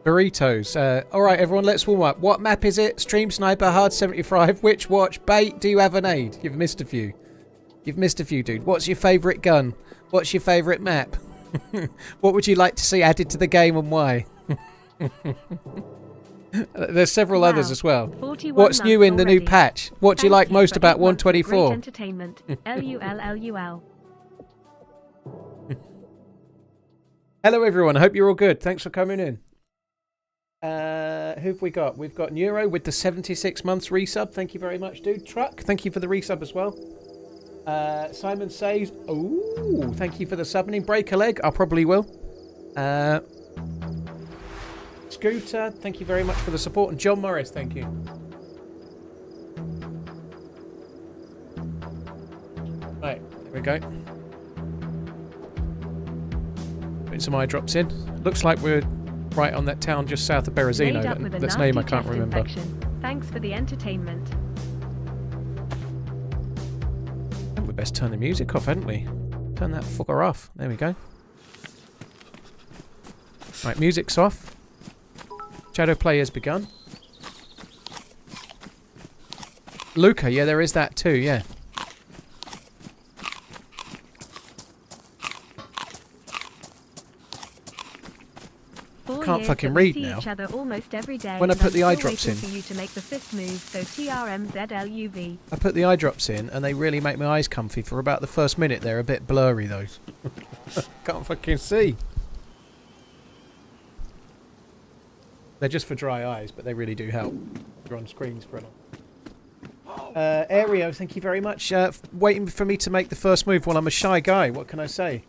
Burritos. Alright, everyone, let's warm up. What map is it? Stream Sniper, Hard 75. Which watch? Bait? Do you have an aid? You've missed a few. You've missed a few, dude. What's your favourite gun? What's your favourite map? What would you like to see added to the game and why? There's several others as well. What's new in the new patch? What do you like most about 124? Entertainment. LULLUL. Hello everyone, I hope you're all good. Thanks for coming in. Who have we got? We've got Neuro with the 76 months resub. Thank you very much, dude. Truck, thank you for the resub as well. Simon says, ooh, thank you for the subbing. Break a leg, I probably will. Scooter, thank you very much for the support. And John Morris, thank you. Right, there we go. Putting some eye drops in. Looks like we're right on that town just south of Berezino. That's name I can't remember. Thanks for the entertainment. I think we best turn the music off, hadn't we? Turn that fucker off. There we go. Right, music's off. Shadow play has begun. Luca, yeah, there is that too, yeah. Can't fucking read now. Each other almost every day, when I put the eye drops in, for you to make the fifth move, so TRMZ. I put the eye drops in and they really make my eyes comfy for about the first minute. They're a bit blurry though. Can't fucking see. They're just for dry eyes, but they really do help. You're on screens for a long. Aereo, thank you very much. Waiting for me to make the first move while I'm a shy guy. What can I say?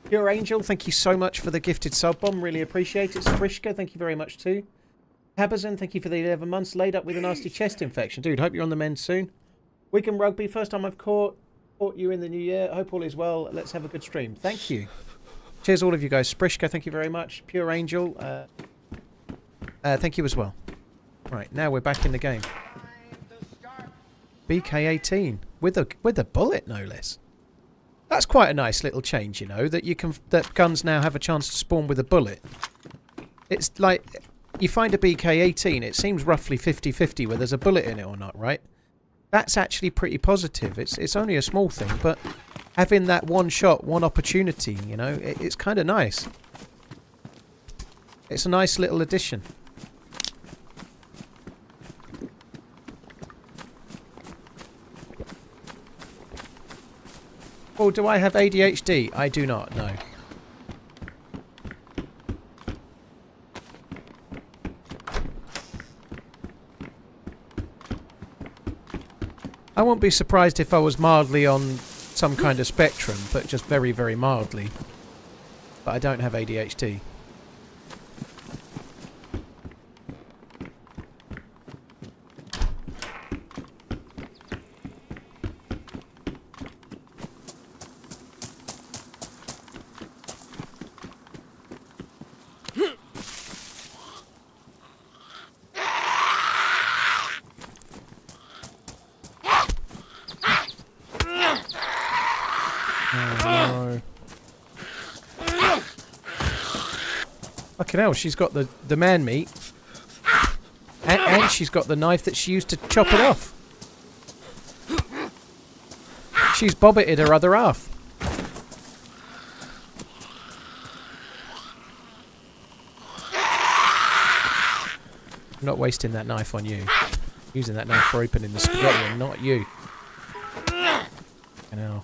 Pure Angel, thank you so much for the gifted sub bomb. Really appreciate it. Sprishka, thank you very much too. Habazan, thank you for the 11 months. Laid up with a nasty chest infection. Dude, hope you're on the mend soon. Wigan Rugby, first time I've caught you in the new year. Hope all is well. Let's have a good stream. Thank you. Cheers all of you guys. Sprishka, thank you very much. Pure Angel, thank you as well. Right, now we're back in the game. BK18 with a bullet, no less. That's quite a nice little change, you know, that guns now have a chance to spawn with a bullet. It's like you find a BK18, it seems roughly 50-50 whether there's a bullet in it or not, right? That's actually pretty positive. It's only a small thing, but having that one shot, one opportunity, you know, it's kind of nice. It's a nice little addition. Oh, do I have ADHD? I do not, no. I won't be surprised if I was mildly on some kind of spectrum, but just very, very mildly. But I don't have ADHD. Fucking hell, she's got the man meat. And she's got the knife that she used to chop it off. She's bobbited her other half. I'm not wasting that knife on you. Using that knife for opening the spaghetti and not you. Fucking hell.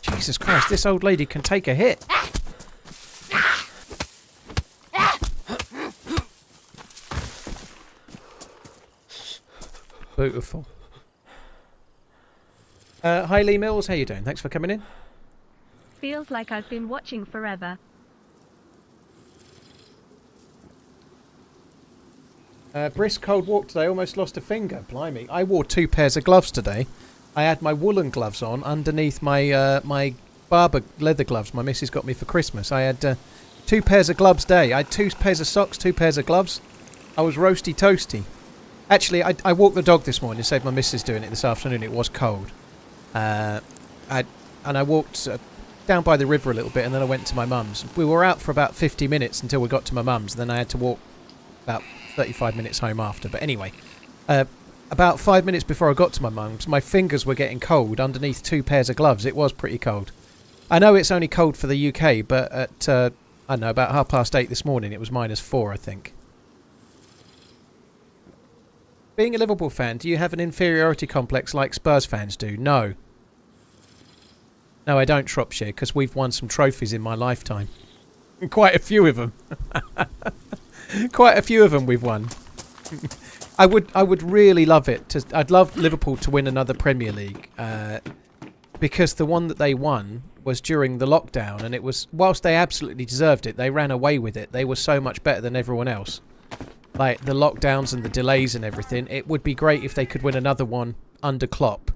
Jesus Christ, this old lady can take a hit. Beautiful. Hi Lee Mills, how you doing? Thanks for coming in. Feels like I've been watching forever. Brisk cold walk today, almost lost a finger. Blimey. I wore 2 pairs of gloves today. I had my woolen gloves on underneath my my barber leather gloves my missus got me for Christmas. I had 2 pairs of gloves day. I had 2 pairs of socks, 2 pairs of gloves. I was roasty toasty. Actually, I walked the dog this morning. Saved my missus doing it this afternoon. It was cold. I walked down by the river a little bit, and then I went to my mum's. We were out for about 50 minutes until we got to my mum's, and then I had to walk about 35 minutes home after. But anyway, about 5 minutes before I got to my mum's, my fingers were getting cold underneath 2 pairs of gloves. It was pretty cold. I know it's only cold for the UK, but at, I don't know, about 8:30 this morning, it was -4, I think. Being a Liverpool fan, do you have an inferiority complex like Spurs fans do? No. No, I don't, Shropshire, because we've won some trophies in my lifetime. Quite a few of them. Quite a few of them we've won. I would really love it. I'd love Liverpool to win another Premier League. Because the one that they won was during the lockdown, and it was, whilst they absolutely deserved it, they ran away with it. They were so much better than everyone else. Like the lockdowns and the delays and everything. It would be great if they could win another one under Klopp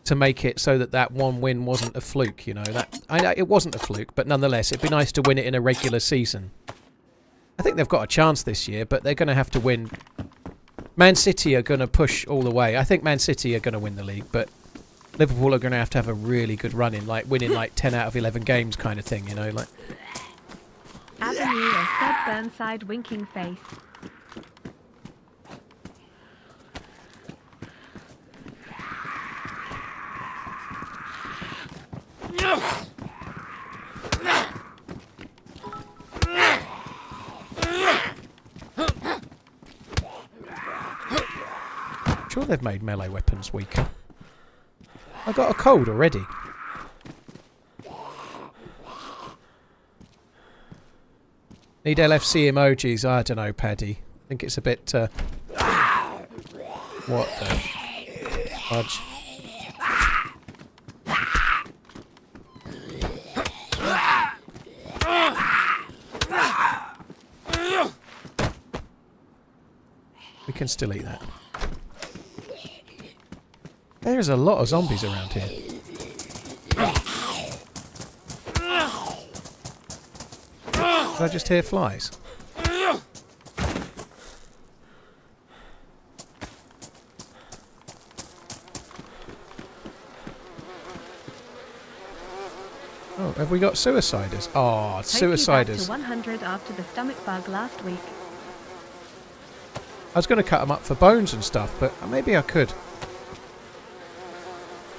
to make it so that one win wasn't a fluke, you know. It wasn't a fluke, but nonetheless, it'd be nice to win it in a regular season. I think they've got a chance this year, but they're going to have to win. Man City are going to push all the way. I think Man City are going to win the league, but Liverpool are going to have a really good run in, like winning like 10 out of 11 games kind of thing, you know. Like Avenue of Seb Burnside winking face. Sure they've made melee weapons weaker. I got a cold already. Need LFC emojis? I don't know, Paddy. I think it's a bit... what the fudge? We can still eat that. There's a lot of zombies around here. Did I just hear flies? Oh, have we got suiciders? Oh, suiciders. Back to 100 after the stomach bug last week. I was going to cut them up for bones and stuff, but maybe I could.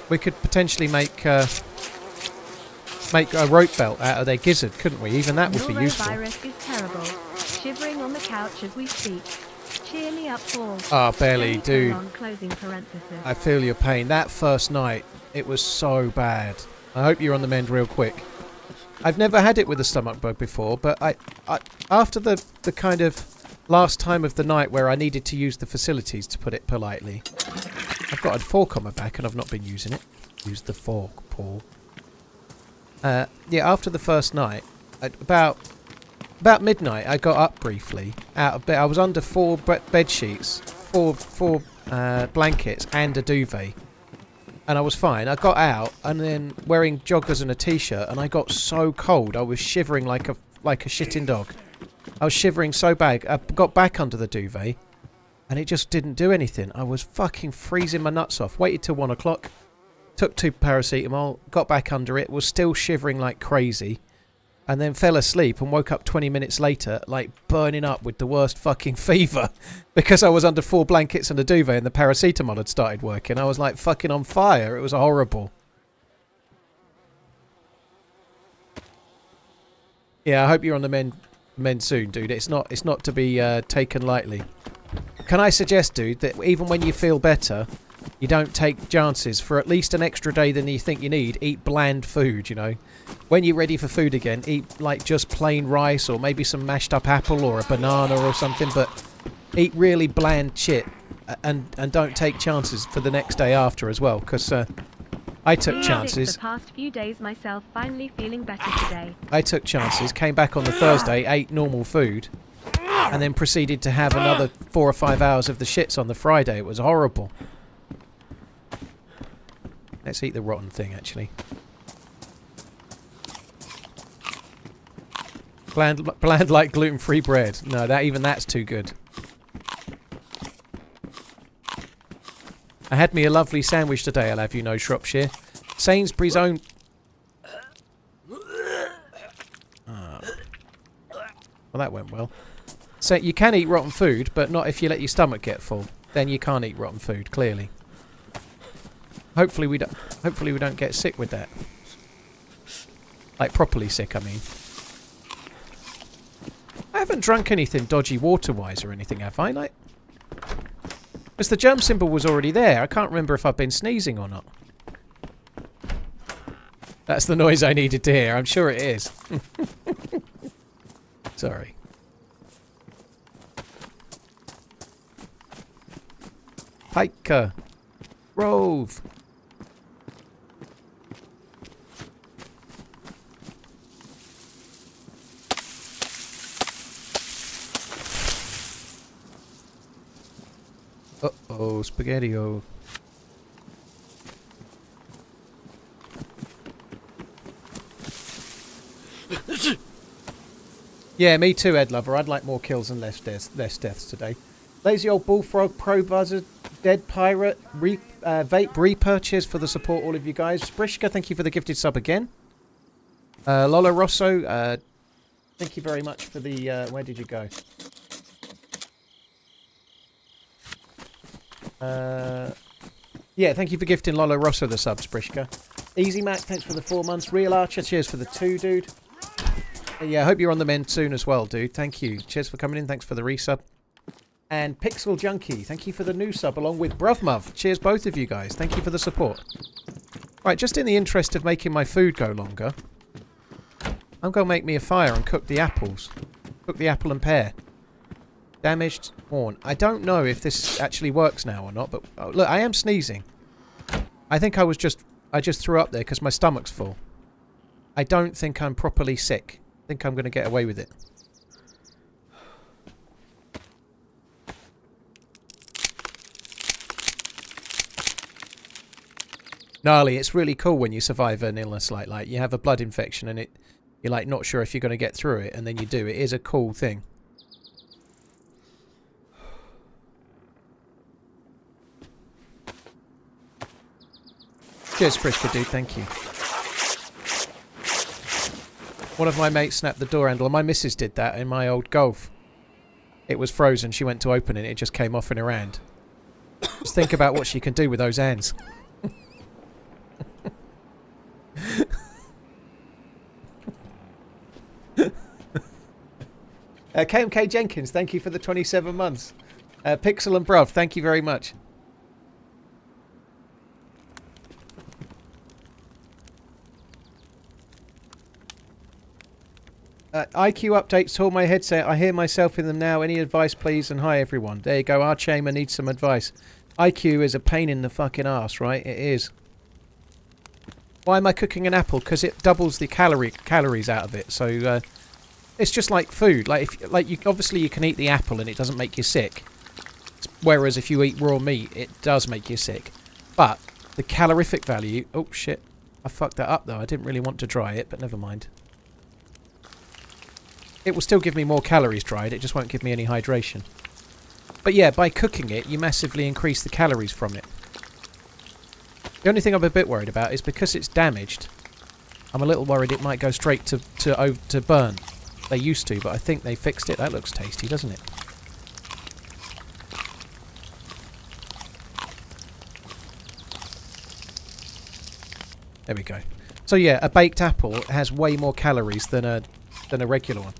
We could potentially make a rope belt out of their gizzard, couldn't we? Even that would be useful. Virus is terrible. Shivering on the couch as we speak. Cheer me up, Paul. Ah, barely, dude. Closing parenthesis. I feel your pain. That first night, it was so bad. I hope you're on the mend real quick. I've never had it with a stomach bug before, but I after the kind of last time of the night where I needed to use the facilities, to put it politely, I've got a fork on my back and I've not been using it. Use the fork, Paul. Yeah, after the first night, at about midnight, I got up briefly out of bed. I was under 4 bed sheets, four blankets and a duvet, and I was fine. I got out and then wearing joggers and a t-shirt, and I got so cold. I was shivering like a shitting dog. I was shivering so bad. I got back under the duvet, and it just didn't do anything. I was fucking freezing my nuts off. Waited till 1 o'clock. Took 2 paracetamol, got back under it, was still shivering like crazy, and then fell asleep and woke up 20 minutes later, like burning up with the worst fucking fever because I was under 4 blankets and a duvet and the paracetamol had started working. I was like fucking on fire. It was horrible. Yeah, I hope you're on the mend soon, dude. It's not to be taken lightly. Can I suggest, dude, that even when you feel better, you don't take chances. For at least an extra day than you think you need, eat bland food, you know. When you're ready for food again, eat like just plain rice or maybe some mashed up apple or a banana or something, but eat really bland shit and don't take chances for the next day after as well, because I took chances. The past few days myself, finally feeling better today. I took chances, came back on the Thursday, ate normal food, and then proceeded to have another 4 or 5 hours of the shits on the Friday. It was horrible. Let's eat the rotten thing, actually. Bland like gluten-free bread. No, that's too good. I had me a lovely sandwich today, I'll have you know, Shropshire. Sainsbury's own... Well, that went well. So you can eat rotten food, but not if you let your stomach get full. Then you can't eat rotten food, clearly. Hopefully we don't get sick with that. Like properly sick, I mean. I haven't drunk anything dodgy water-wise or anything, have I? Like, because the germ symbol was already there. I can't remember if I've been sneezing or not. That's the noise I needed to hear. I'm sure it is. Sorry. Piker. Rove. Uh-oh, Spaghetti-O. Yeah, me too, Ed Lover. I'd like more kills and less deaths today. Lazy Old Bullfrog, Pro Buzzard, Dead Pirate, Vape Reaper, cheers for the support, all of you guys. Sprishka, thank you for the gifted sub again. Lola Rosso, thank you very much for the... where did you go? Yeah, thank you for gifting Lola Rosso the sub, Sprishka. Easy Mac, thanks for the 4 months. Real Archer, cheers for the 2, dude. Yeah, I hope you're on the mend soon as well, dude. Thank you. Cheers for coming in. Thanks for the resub. And Pixel Junkie, thank you for the new sub along with Bruvmuv. Cheers both of you guys. Thank you for the support. Right, just in the interest of making my food go longer, I'm going to make me a fire and cook the apples. Cook the apple and pear. Damaged horn. I don't know if this actually works now or not, but oh, look, I am sneezing. I think I just threw up there because my stomach's full. I don't think I'm properly sick. I think I'm going to get away with it. Gnarly, it's really cool when you survive an illness like you have a blood infection and you're like not sure if you're going to get through it, and then you do. It is a cool thing. Cheers, Prishka, dude. Thank you. One of my mates snapped the door handle, and my missus did that in my old Golf. It was frozen. She went to open it. It just came off in her hand. Just think about what she can do with those hands. KMK Jenkins, thank you for the 27 months. Pixel and Bruv, thank you very much. IQ updates to all my headset. I hear myself in them now. Any advice, please? And hi, everyone. There you go. Our chamber needs some advice. IQ is a pain in the fucking arse, right? It is. Why am I cooking an apple? Because it doubles the calories out of it. So it's just like food. Obviously you can eat the apple and it doesn't make you sick. Whereas if you eat raw meat, it does make you sick. But the calorific value... Oh, shit. I fucked that up, though. I didn't really want to dry it, but never mind. It will still give me more calories dried. It just won't give me any hydration. But yeah, by cooking it, you massively increase the calories from it. The only thing I'm a bit worried about is because it's damaged, I'm a little worried it might go straight to burn. They used to, but I think they fixed it. That looks tasty, doesn't it? There we go. So yeah, a baked apple has way more calories than a regular one.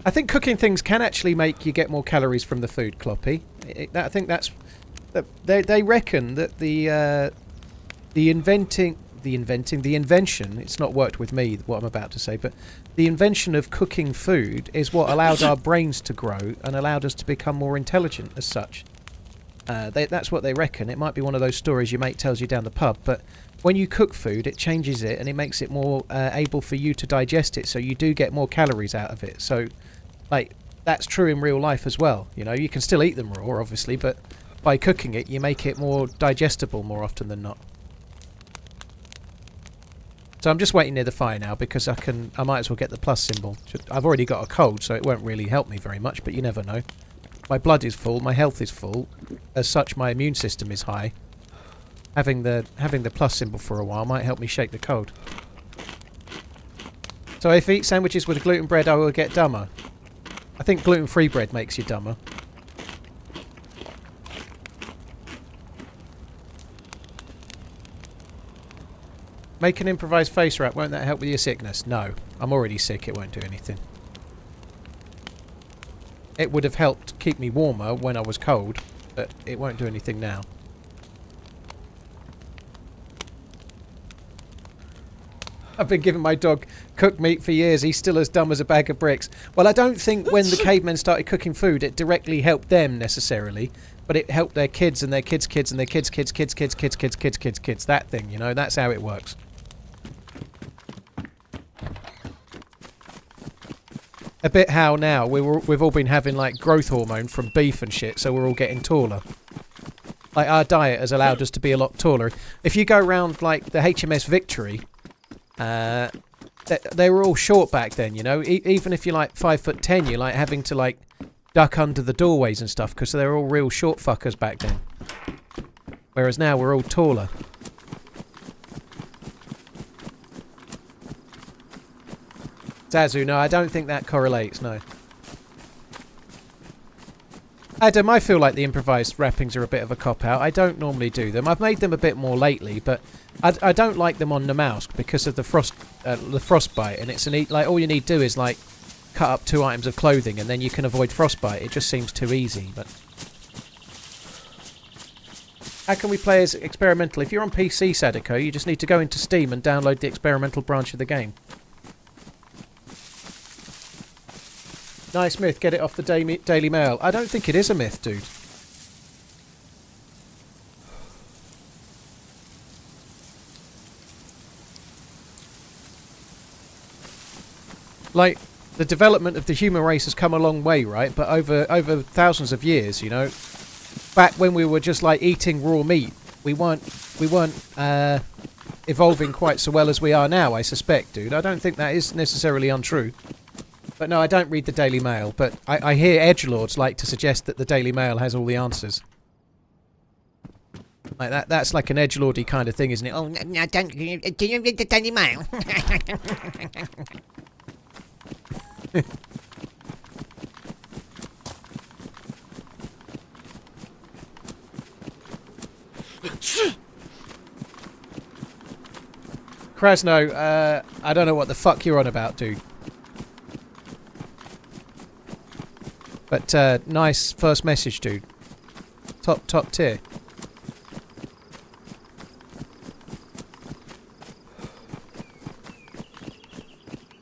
I think cooking things can actually make you get more calories from the food, Kloppy. I think that's... They reckon that the invention, it's not worked with me, what I'm about to say, but the invention of cooking food is what allowed our brains to grow and allowed us to become more intelligent as such. That's what they reckon. It might be one of those stories your mate tells you down the pub, but when you cook food, it changes it and it makes it more able for you to digest it, so you do get more calories out of it. So, like, that's true in real life as well. You know, you can still eat them raw, obviously, but by cooking it, you make it more digestible more often than not. So I'm just waiting near the fire now because I might as well get the plus symbol. I've already got a cold, so it won't really help me very much, but you never know. My blood is full, my health is full. As such, my immune system is high. Having the plus symbol for a while might help me shake the cold. So if I eat sandwiches with gluten bread, I will get dumber. I think gluten-free bread makes you dumber. Make an improvised face wrap. Won't that help with your sickness? No. I'm already sick. It won't do anything. It would have helped keep me warmer when I was cold, but it won't do anything now. I've been giving my dog cooked meat for years. He's still as dumb as a bag of bricks. Well, I don't think when the cavemen started cooking food, it directly helped them necessarily, but it helped their kids and their kids' kids and their kids' kids' kids' kids' kids' kids' kids' kids' kids. That thing, you know, that's how it works. A bit how now we've all been having like growth hormone from beef and shit, so we're all getting taller. Like our diet has allowed us to be a lot taller. If you go around like the HMS Victory, they were all short back then, you know. Even if you're like 5'10", you're like having to like duck under the doorways and stuff because they're all real short fuckers back then. Whereas now we're all taller. Zazu, no, I don't think that correlates, no. Adam, I feel like the improvised wrappings are a bit of a cop-out. I don't normally do them. I've made them a bit more lately, but I don't like them on the mouse because of the frostbite. And it's like all you need to do is like cut up 2 items of clothing and then you can avoid frostbite. It just seems too easy. But how can we play as experimental? If you're on PC, Sadako, you just need to go into Steam and download the experimental branch of the game. Nice myth, get it off the Daily Mail. I don't think it is a myth, dude. Like, the development of the human race has come a long way, right? But over thousands of years, you know, back when we were just like eating raw meat, we weren't evolving quite so well as we are now, I suspect, dude. I don't think that is necessarily untrue. But no, I don't read the Daily Mail, but I hear edgelords like to suggest that the Daily Mail has all the answers. Like that's like an edgelordy kind of thing, isn't it? Oh, no, don't. Do you read the Daily Mail? Krasno, I don't know what the fuck you're on about, dude. But nice first message, dude. Top tier.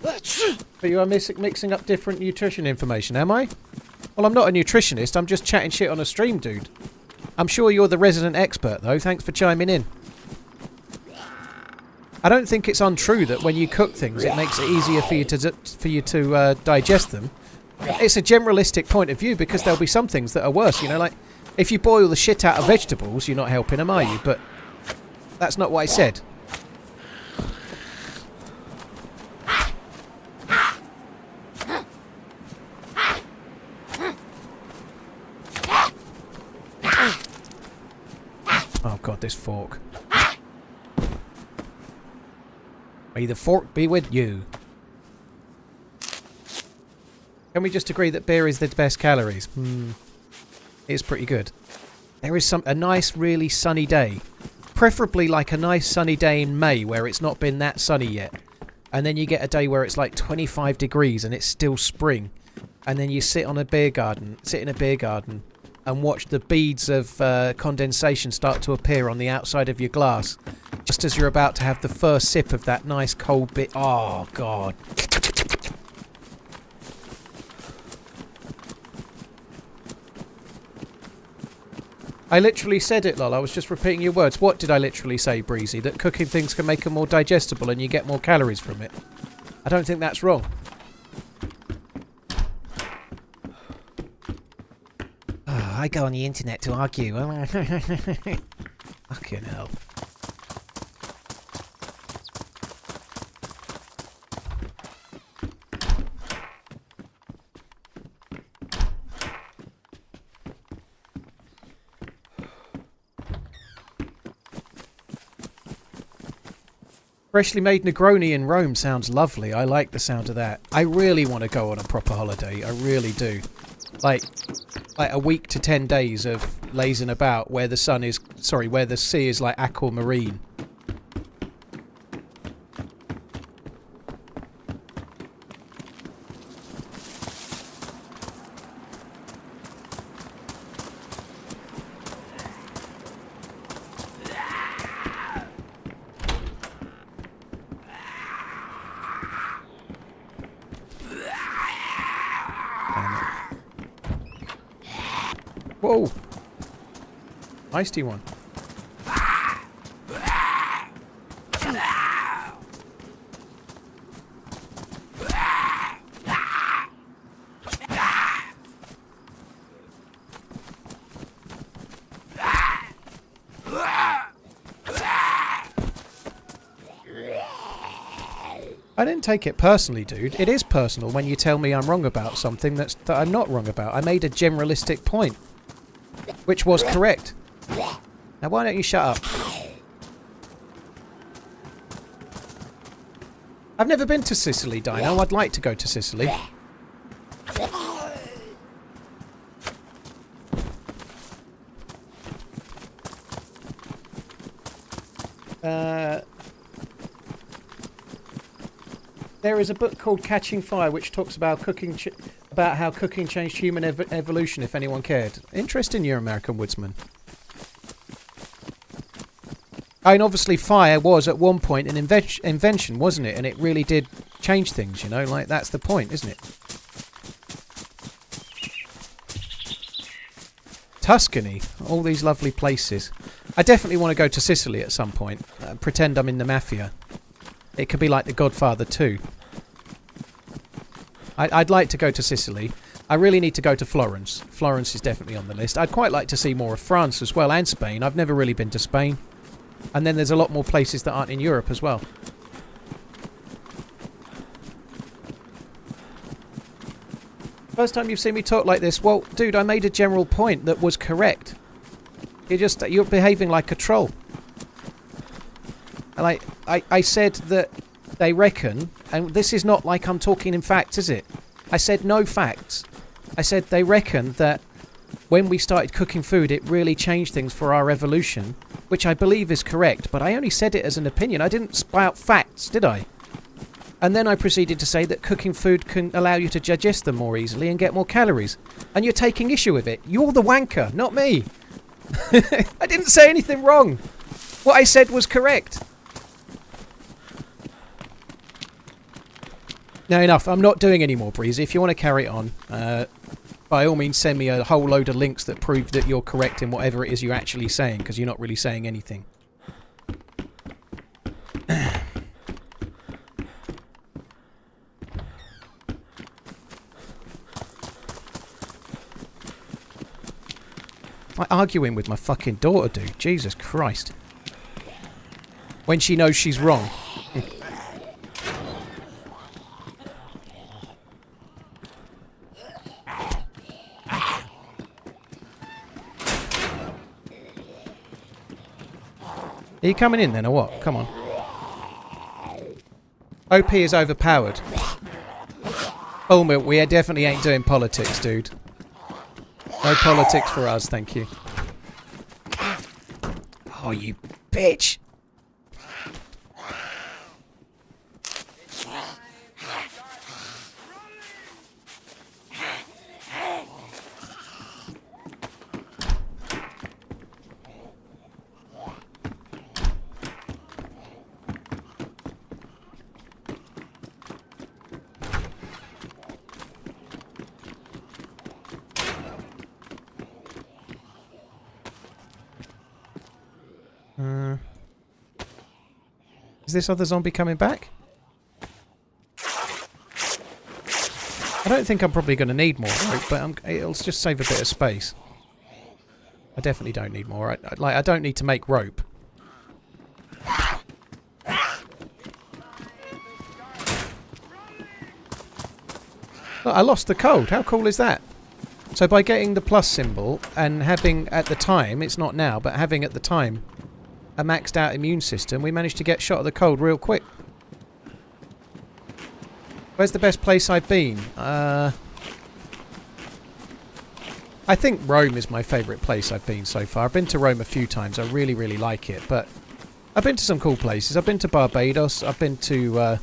But you are mixing up different nutrition information, am I? Well, I'm not a nutritionist. I'm just chatting shit on a stream, dude. I'm sure you're the resident expert, though. Thanks for chiming in. I don't think it's untrue that when you cook things, it makes it easier for you to digest them. It's a generalistic point of view because there'll be some things that are worse, you know, like if you boil the shit out of vegetables, you're not helping them, are you? But that's not what I said. Oh god, this fork. May the fork be with you. Can we just agree that beer is the best calories? It's pretty good. There is a nice, really sunny day. Preferably like a nice sunny day in May where it's not been that sunny yet. And then you get a day where it's like 25 degrees and it's still spring. And then you sit in a beer garden and watch the beads of condensation start to appear on the outside of your glass. Just as you're about to have the first sip of that nice cold bit. Oh, God. I literally said it, lol. I was just repeating your words. What did I literally say, Breezy? That cooking things can make them more digestible and you get more calories from it. I don't think that's wrong. Oh, I go on the internet to argue. Fucking hell. Freshly made Negroni in Rome sounds lovely. I like the sound of that. I really want to go on a proper holiday. I really do. Like a week to 10 days of lazing about where the sun is... Sorry, where the sea is like aquamarine. Whoa! Feisty one. I didn't take it personally, dude. It is personal when you tell me I'm wrong about something that I'm not wrong about. I made a generalistic point, which was correct. Now why don't you shut up? I've never been to Sicily, Dino. I'd like to go to Sicily. There is a book called Catching Fire which talks about cooking, about how cooking changed human evolution, if anyone cared. Interesting, you American woodsman. I mean, obviously fire was at one point an invention, wasn't it? And it really did change things, you know? Like, that's the point, isn't it? Tuscany. All these lovely places. I definitely want to go to Sicily at some point. Pretend I'm in the mafia. It could be like The Godfather 2. I'd like to go to Sicily. I really need to go to Florence. Florence is definitely on the list. I'd quite like to see more of France as well, and Spain. I've never really been to Spain. And then there's a lot more places that aren't in Europe as well. First time you've seen me talk like this. Well, dude, I made a general point that was correct. You're behaving like a troll. And I said that they reckon, and this is not like I'm talking in facts, is it? I said no facts. I said they reckon that when we started cooking food, it really changed things for our evolution, which I believe is correct, but I only said it as an opinion. I didn't spout facts, did I? And then I proceeded to say that cooking food can allow you to digest them more easily and get more calories. And you're taking issue with it. You're the wanker, not me. I didn't say anything wrong. What I said was correct. Now enough, I'm not doing any more, Breezy. If you want to carry it on, by all means send me a whole load of links that prove that you're correct in whatever it is you're actually saying, because you're not really saying anything. I'm arguing with my fucking daughter, dude. Jesus Christ. When she knows she's wrong. Are you coming in then, or what? Come on. OP is overpowered. Oh, we definitely ain't doing politics, dude. No politics for us, thank you. Oh, you bitch! Is this other zombie coming back? I don't think I'm probably going to need more rope, but it'll just save a bit of space. I definitely don't need more. I don't need to make rope. Look, I lost the code. How cool is that? So by getting the plus symbol and having at the time, it's not now, but having at the time a maxed out immune system, we managed to get shot of the cold real quick. Where's the best place I've been? I think Rome is my favourite place I've been so far. I've been to Rome a few times. I really, really like it. But I've been to some cool places. I've been to Barbados. I've been to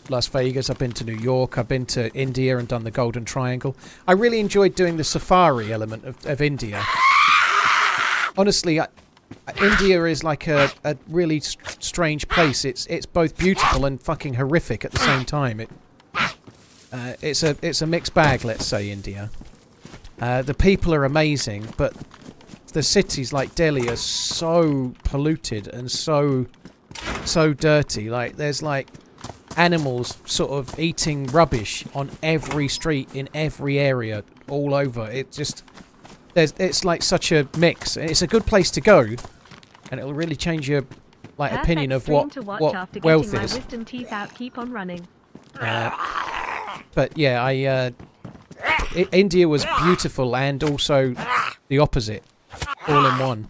Las Vegas. I've been to New York. I've been to India and done the Golden Triangle. I really enjoyed doing the safari element of India. Honestly, India is like a really strange place. It's both beautiful and fucking horrific at the same time. It's a mixed bag, let's say, India. The people are amazing, but the cities like Delhi are so polluted and so dirty. Like there's like animals sort of eating rubbish on every street in every area all over. It's like such a mix. It's a good place to go, and it'll really change your opinion of what wealth is. My wisdom teeth out, keep on running. But yeah, India was beautiful and also the opposite, all in one.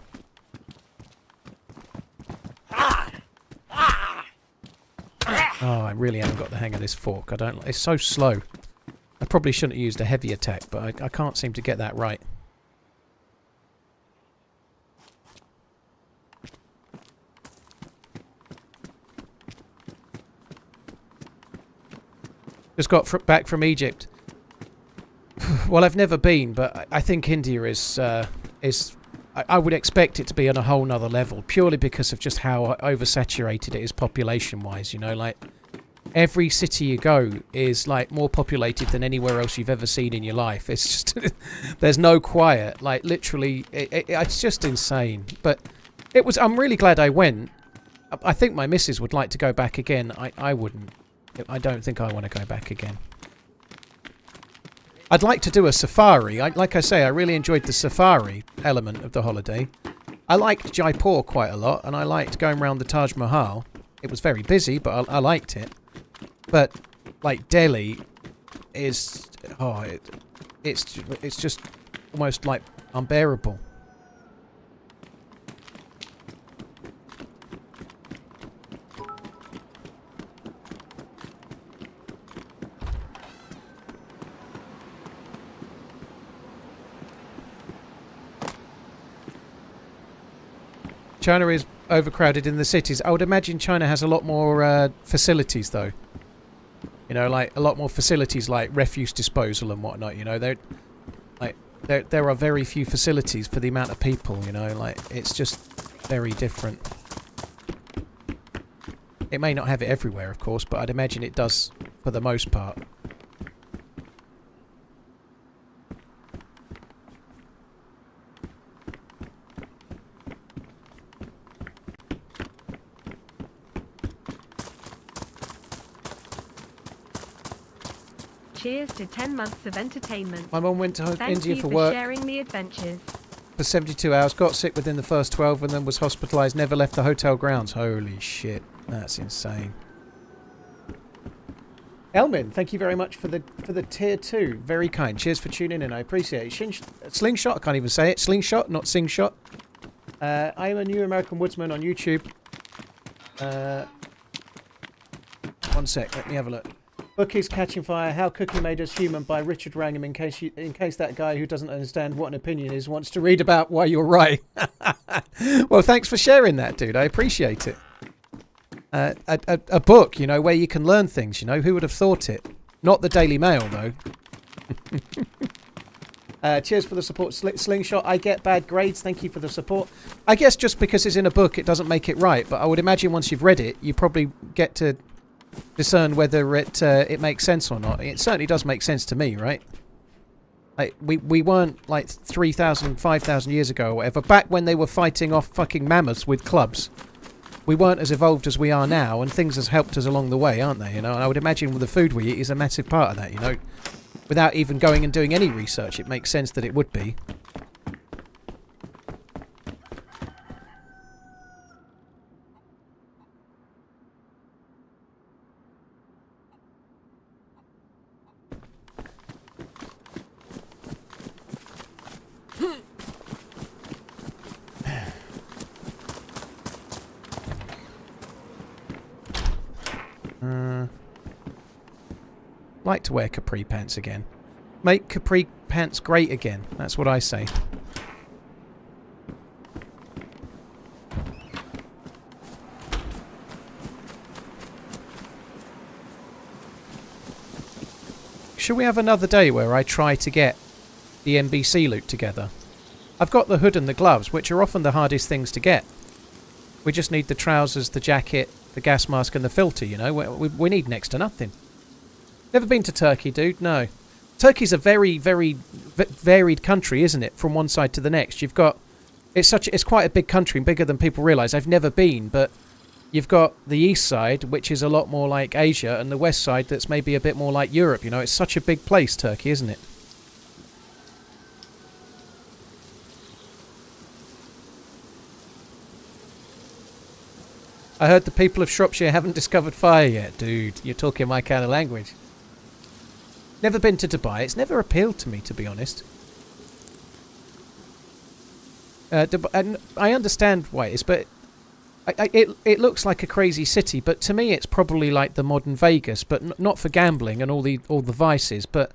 Oh, I really haven't got the hang of this fork. It's so slow. I probably shouldn't have used a heavy attack, but I can't seem to get that right. Just got back from Egypt. Well, I've never been, but I think India is I would expect it to be on a whole nother level, purely because of just how oversaturated it is population-wise. You know, like every city you go is like more populated than anywhere else you've ever seen in your life. It's just there's no quiet. Like literally, it's just insane. But I'm really glad I went. I think my missus would like to go back again. I wouldn't. I don't think I want to go back again. I'd like to do a safari. Like I say, I really enjoyed the safari element of the holiday. I liked Jaipur quite a lot, and I liked going around the Taj Mahal. It was very busy, but I liked it. But like Delhi is, it's just almost like unbearable. China is overcrowded in the cities. I would imagine China has a lot more facilities, though. You know, like a lot more facilities, like refuse disposal and whatnot. You know, there are very few facilities for the amount of people. You know, like it's just very different. It may not have it everywhere, of course, but I'd imagine it does for the most part. Cheers to 10 months of entertainment. My mum went to India for Thank you for work. sharing the adventures. For 72 hours, got sick within the first 12 and then was hospitalised, never left the hotel grounds. Holy shit, that's insane. Elmin, thank you very much for the tier 2. Very kind. Cheers for tuning in, I appreciate it. Slingshot, I can't even say it. Slingshot, not Singshot. I am a new American woodsman on YouTube. One sec, let me have a look. Book is Catching Fire, How Cooking Made Us Human by Richard Wrangham, in case that guy who doesn't understand what an opinion is wants to read about why you're right. Well, thanks for sharing that, dude. I appreciate it. A book, you know, where you can learn things, you know. Who would have thought it? Not the Daily Mail, though. Cheers for the support, Slingshot. I get bad grades. Thank you for the support. I guess just because it's in a book, it doesn't make it right. But I would imagine once you've read it, you probably get to discern whether it makes sense or not. It certainly does make sense to me, right? Like we weren't like 3,000, 5,000 years ago or whatever, back when they were fighting off fucking mammoths with clubs. We weren't as evolved as we are now, and things has helped us along the way, aren't they? You know, and I would imagine with the food we eat is a massive part of that. You know, without even going and doing any research, it makes sense that it would be. like to wear capri pants again. Make capri pants great again. That's what I say. Should we have another day where I try to get the NBC loot together? I've got the hood and the gloves, which are often the hardest things to get. We just need the trousers, the jacket, the gas mask and the filter, you know. We need next to nothing. Never been to Turkey, dude? No. Turkey's a very, very varied country, isn't it? From one side to the next. You've got... It's quite a big country, bigger than people realise. I've never been, but... You've got the east side, which is a lot more like Asia, and the west side that's maybe a bit more like Europe. You know, it's such a big place, Turkey, isn't it? I heard the people of Shropshire haven't discovered fire yet. Dude, you're talking my kind of language. Never been to Dubai. It's never appealed to me, to be honest. And I understand why it is, but... It looks like a crazy city, but to me it's probably like the modern Vegas, but not for gambling and all the vices. But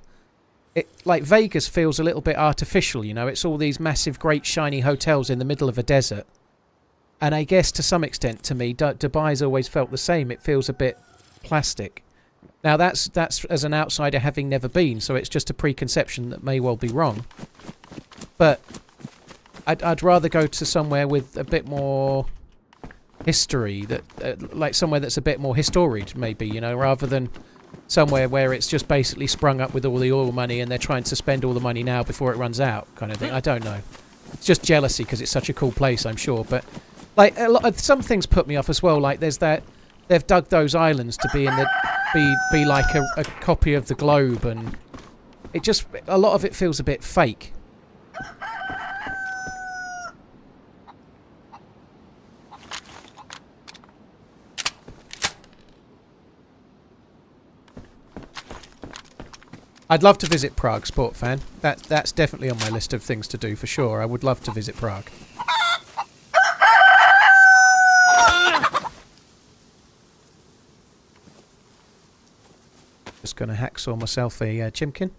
like Vegas feels a little bit artificial, you know. It's all these massive, great, shiny hotels in the middle of a desert. And I guess to some extent, to me, Dubai's always felt the same. It feels a bit plastic. Now that's as an outsider having never been, so it's just a preconception that may well be wrong. But I'd rather go to somewhere with a bit more history, that like somewhere that's a bit more historied, maybe, you know, rather than somewhere where it's just basically sprung up with all the oil money and they're trying to spend all the money now before it runs out, kind of thing. I don't know. It's just jealousy because it's such a cool place, I'm sure. But like some things put me off as well. Like there's that they've dug those islands to be in the be like a copy of the globe, and it just a lot of it feels a bit fake. I'd love to visit Prague, Sport Fan. That's definitely on my list of things to do for sure. I would love to visit Prague. Just going to hacksaw myself a chimkin.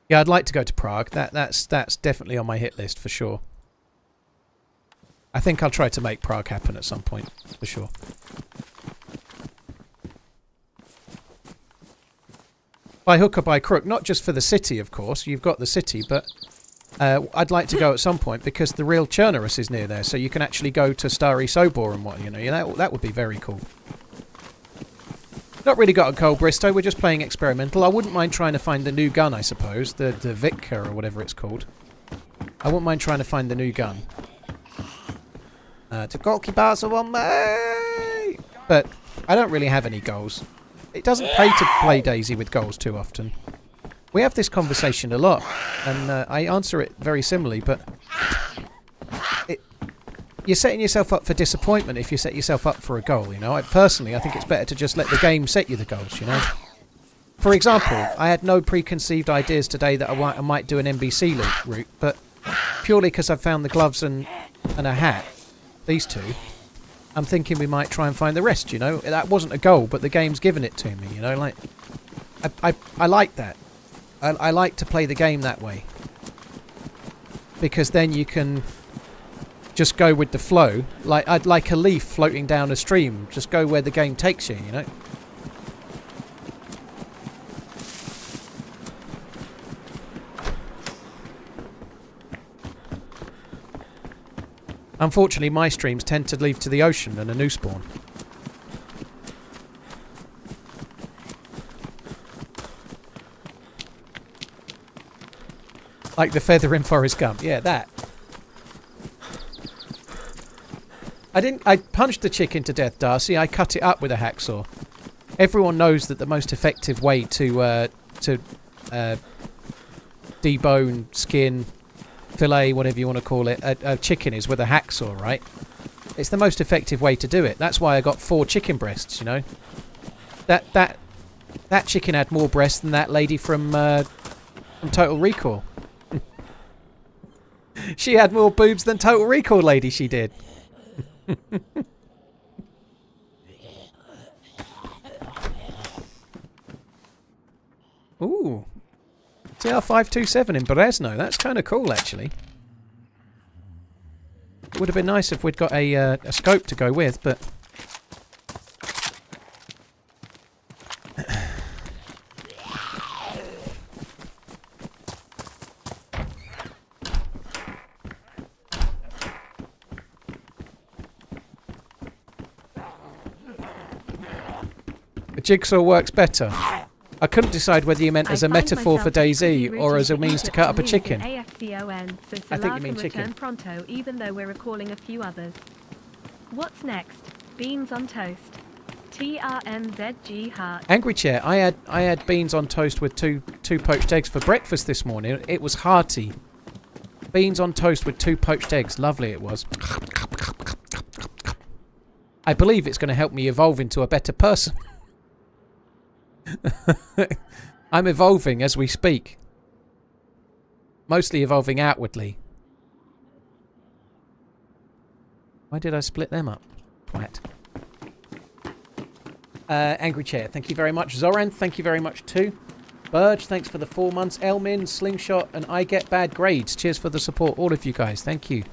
Yeah, I'd like to go to Prague. That's definitely on my hit list for sure. I think I'll try to make Prague happen at some point, for sure. By hook or by crook, not just for the city, of course. You've got the city, but I'd like to go at some point because the real Chernarus is near there, so you can actually go to Stary Sobor and what, you know, that would be very cool. Not really got a goal, Bristow. We're just playing experimental. I wouldn't mind trying to find the new gun, I suppose, the Vitka or whatever it's called. I wouldn't mind trying to find the new gun. To Golki Barca on me! But I don't really have any goals. It doesn't pay to play DayZ with goals too often. We have this conversation a lot, and I answer it very similarly, but you're setting yourself up for disappointment if you set yourself up for a goal, you know. Personally, I think it's better to just let the game set you the goals, you know. For example, I had no preconceived ideas today that I might do an NBC route, but purely because I've found the gloves and a hat, these two, I'm thinking we might try and find the rest, you know. That wasn't a goal, but the game's given it to me, you know. Like, I like that. I like to play the game that way. Because then you can just go with the flow. Like, I'd like a leaf floating down a stream. Just go where the game takes you, you know. Unfortunately, my streams tend to lead to the ocean and a new spawn. Like the feather in Forrest Gump. Yeah, that. I punched the chicken to death, Darcy. I cut it up with a hacksaw. Everyone knows that the most effective way to debone, skin, fillet, whatever you want to call it, a chicken is with a hacksaw, right? It's the most effective way to do it. That's why I got 4 chicken breasts, you know. That chicken had more breasts than that lady from Total Recall. She had more boobs than Total Recall lady, she did. Ooh. TR527 in Brezno. That's kind of cool, actually. It would have been nice if we'd got a scope to go with, but... A jigsaw works better. I couldn't decide whether you meant as a metaphor for DayZ or as a means to cut up a chicken. I think you mean chicken. Pronto, even though we're recalling a few others. What's next? Beans on toast. TRMZG heart. Angry Chair, I had beans on toast with two poached eggs for breakfast this morning. It was hearty. Beans on toast with 2 poached eggs. Lovely it was. I believe it's going to help me evolve into a better person. I'm evolving as we speak. Mostly evolving outwardly. Why did I split them up? Twat. Angry Chair, thank you very much. Zoran, thank you very much too. Burge, thanks for the 4 months. Elmin, Slingshot, and I Get Bad Grades. Cheers for the support, all of you guys. Thank you.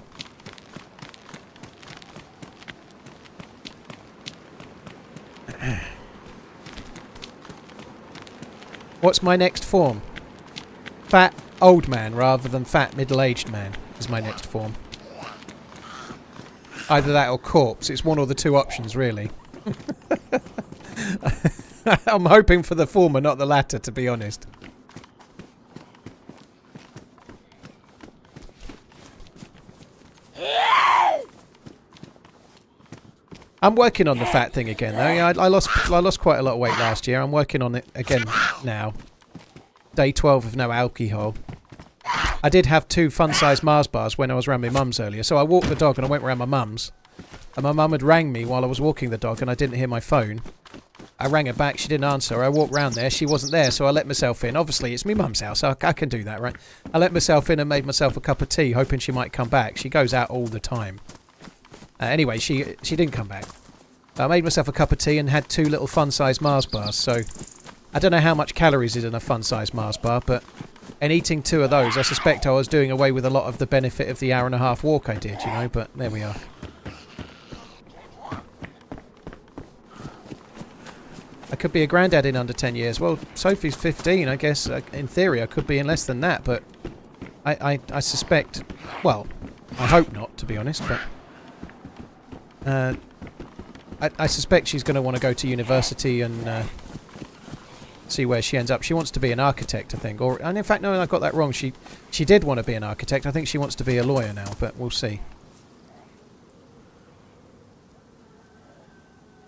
What's my next form? Fat old man rather than fat middle-aged man is my next form. Either that or corpse. It's one or the 2 options, really. I'm hoping for the former, not the latter, to be honest. I'm working on the fat thing again, though. Yeah, I lost quite a lot of weight last year. I'm working on it again now. Day 12 of no alcohol. I did have 2 fun-sized Mars bars when I was around my mum's earlier. So I walked the dog and I went around my mum's. And my mum had rang me while I was walking the dog and I didn't hear my phone. I rang her back, she didn't answer. I walked round there, she wasn't there, so I let myself in. Obviously, it's my mum's house, so I can do that, right? I let myself in and made myself a cup of tea, hoping she might come back. She goes out all the time. Anyway, she didn't come back. I made myself a cup of tea and had 2 little fun-sized Mars bars, so... I don't know how much calories is in a fun-sized Mars bar, but... in eating 2 of those, I suspect I was doing away with a lot of the benefit of the hour-and-a-half walk I did, you know, but there we are. I could be a granddad in under 10 years. Well, Sophie's 15, I guess. In theory, I could be in less than that, but... I suspect... Well, I hope not, to be honest, but... I suspect she's going to want to go to university and see where she ends up. She wants to be an architect, I think. And in fact, no, I got that wrong. She did want to be an architect. I think she wants to be a lawyer now, but we'll see.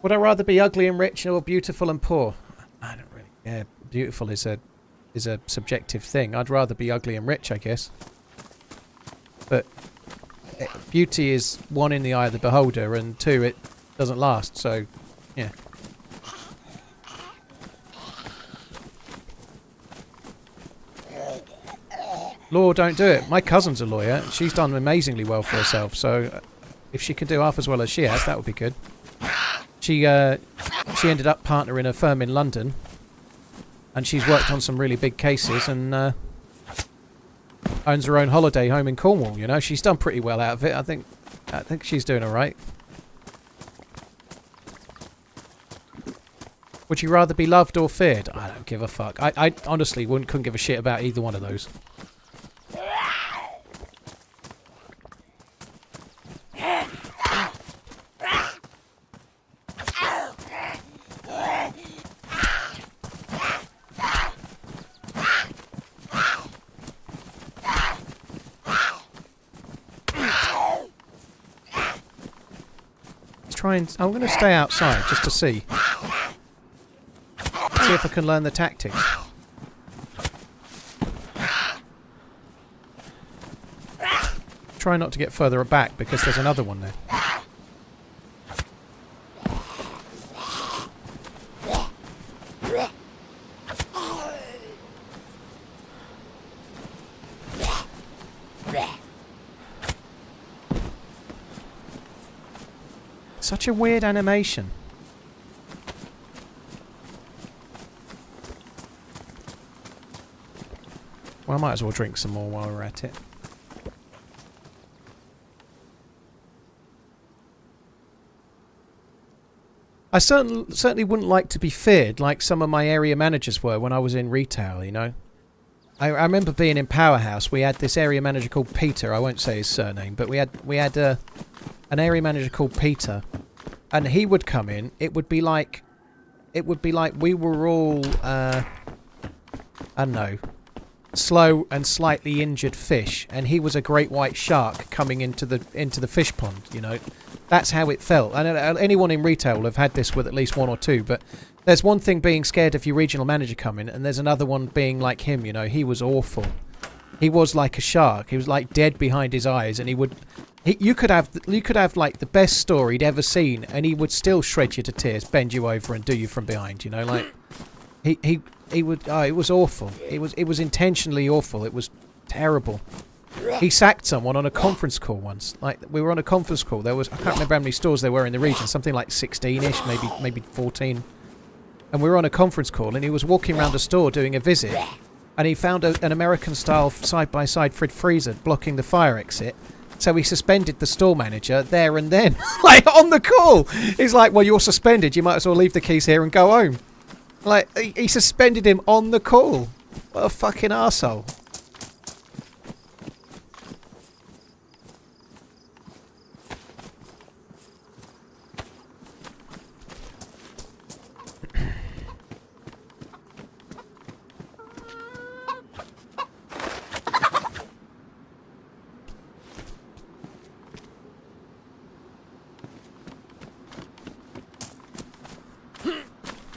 Would I rather be ugly and rich or beautiful and poor? I don't really care. Beautiful is a subjective thing. I'd rather be ugly and rich, I guess. But beauty is 1 in the eye of the beholder, and 2, it doesn't last, so yeah. Law, don't do it. My cousin's a lawyer. She's done amazingly well for herself, so if she can do half as well as she has, that would be good. She ended up partnering a firm in London, and she's worked on some really big cases, and owns her own holiday home in Cornwall. You know, she's done pretty well out of it. I think she's doing all right. Would you rather be loved or feared? I don't give a fuck. I honestly couldn't give a shit about either one of those. I'm going to stay outside just to see. See if I can learn the tactics. Try not to get further back because there's another one there. Such a weird animation. Well, I might as well drink some more while we're at it. I certainly wouldn't like to be feared like some of my area managers were when I was in retail, you know. I remember being in Powerhouse. We had this area manager called Peter. I won't say his surname, but we had an area manager called Peter, and he would come in. It would be like we were all I don't know, slow and slightly injured fish, and he was a great white shark coming into the fish pond. You know, that's how it felt. And anyone in retail will have had this with at least one or two, but. There's one thing being scared of your regional manager coming, and there's another one being like him, you know. He was awful. He was like a shark. He was like dead behind his eyes, and you could have like the best store he'd ever seen, and he would still shred you to tears, bend you over, and do you from behind, you know. Like he would. Oh, it was awful. It was intentionally awful. It was terrible. He sacked someone on a conference call once. Like, we were on a conference call. There was, I can't remember how many stores there were in the region. Something like 16-ish, maybe 14. And we were on a conference call, and he was walking around a store doing a visit, and he found an American-style side-by-side fridge freezer blocking the fire exit. So he suspended the store manager there and then, like on the call. He's like, "Well, you're suspended. You might as well leave the keys here and go home." Like, he suspended him on the call. What a fucking arsehole.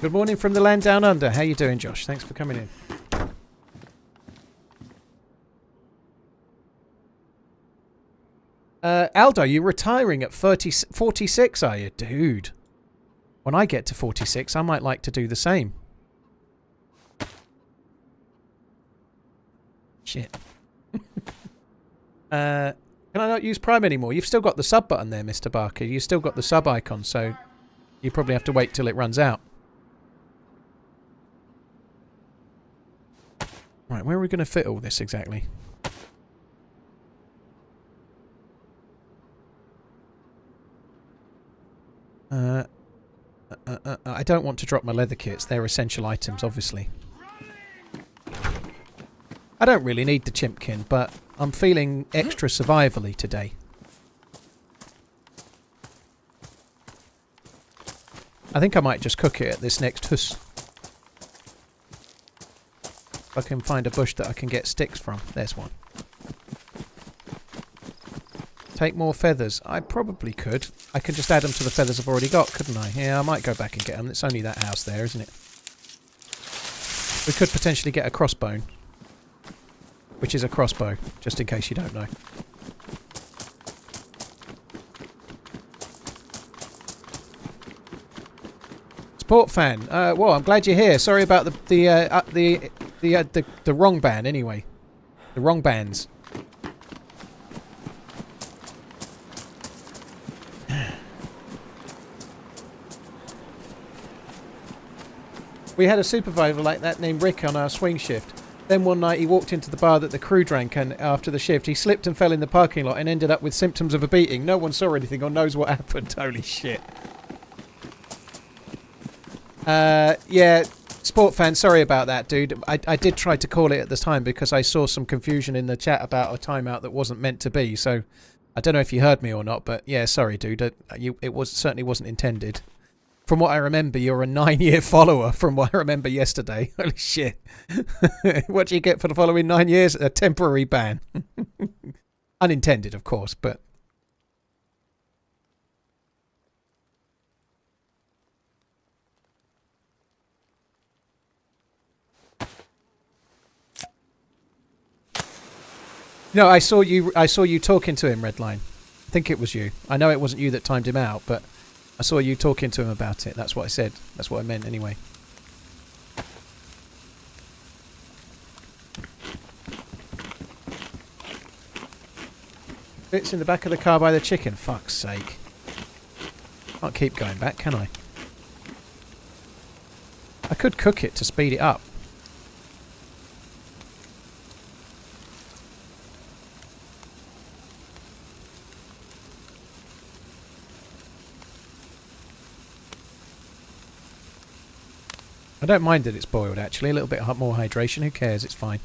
Good morning from the land down under. How you doing, Josh? Thanks for coming in. Aldo, you retiring at 46, are you? Dude. When I get to 46, I might like to do the same. Shit. Can I not use Prime anymore? You've still got the sub button there, Mr. Barker. You've still got the sub icon, so you probably have to wait till it runs out. Right, where are we going to fit all this exactly? I don't want to drop my leather kits. They're essential items, obviously. I don't really need the chimpkin, but I'm feeling extra survivally today. I think I might just cook it at this next hus. If I can find a bush that I can get sticks from. There's one. Take more feathers. I probably could. I can just add them to the feathers I've already got, couldn't I? Yeah, I might go back and get them. It's only that house there, isn't it? We could potentially get a crossbow. Which is a crossbow, just in case you don't know. Sport fan. Well, I'm glad you're here. Sorry about the wrong band anyway. The wrong bands. We had a supervisor like that named Rick on our swing shift. Then one night he walked into the bar that the crew drank, and after the shift he slipped and fell in the parking lot and ended up with symptoms of a beating. No one saw anything or knows what happened. Holy shit. Yeah, sport fan, sorry about that, dude. I did try to call it at the time because I saw some confusion in the chat about a timeout that wasn't meant to be. So I don't know if you heard me or not, but yeah, sorry, dude. It certainly wasn't intended. From what I remember, you're a 9-year follower from what I remember yesterday. Holy shit. What do you get for the following 9 years? A temporary ban. Unintended, of course, but... No, I saw you talking to him, Redline. I think it was you. I know it wasn't you that timed him out, but I saw you talking to him about it. That's what I said. That's what I meant anyway. Bits in the back of the car by the chicken. Fuck's sake. Can't keep going back, can I? I could cook it to speed it up. I don't mind that it's boiled, actually. A little bit more hydration. Who cares? It's fine.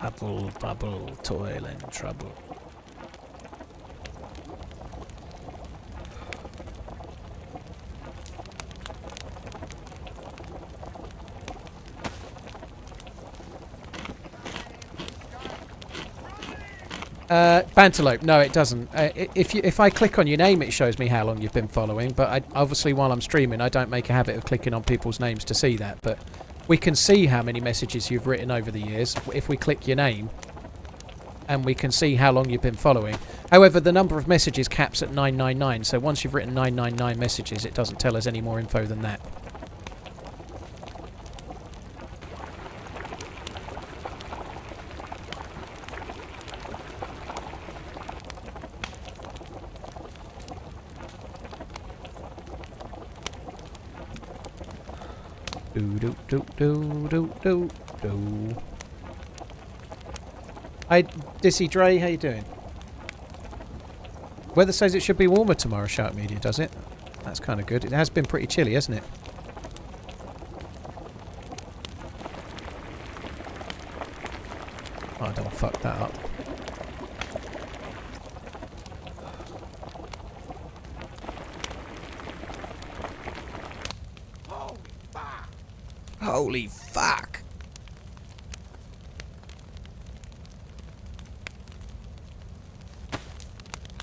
Bubble, bubble, toil and trouble. Banterlope, no it doesn't. If I click on your name it shows me how long you've been following, but obviously while I'm streaming I don't make a habit of clicking on people's names to see that, but we can see how many messages you've written over the years if we click your name, and we can see how long you've been following. However, the number of messages caps at 999, so once you've written 999 messages it doesn't tell us any more info than that. Do do do do do do. Hi, Dissy Dre, how you doing? Weather says it should be warmer tomorrow, Shark Media, does it? That's kind of good. It has been pretty chilly, hasn't it? Oh, don't fuck that up. Holy fuck!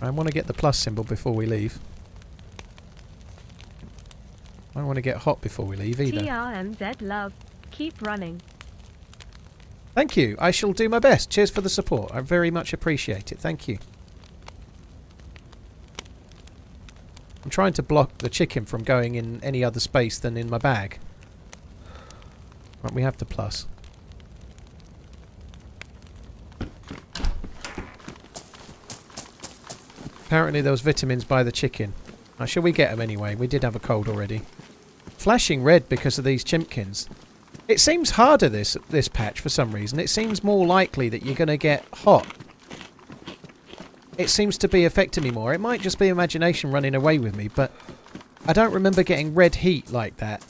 I want to get the plus symbol before we leave. I don't want to get hot before we leave either. TRMZ love. Keep running. Thank you. I shall do my best. Cheers for the support. I very much appreciate it. Thank you. I'm trying to block the chicken from going in any other space than in my bag. Right, we have the plus. Apparently there was vitamins by the chicken. Now, shall we get them anyway? We did have a cold already. Flashing red because of these chimpkins. It seems harder this patch for some reason. It seems more likely that you're going to get hot. It seems to be affecting me more. It might just be imagination running away with me, but I don't remember getting red heat like that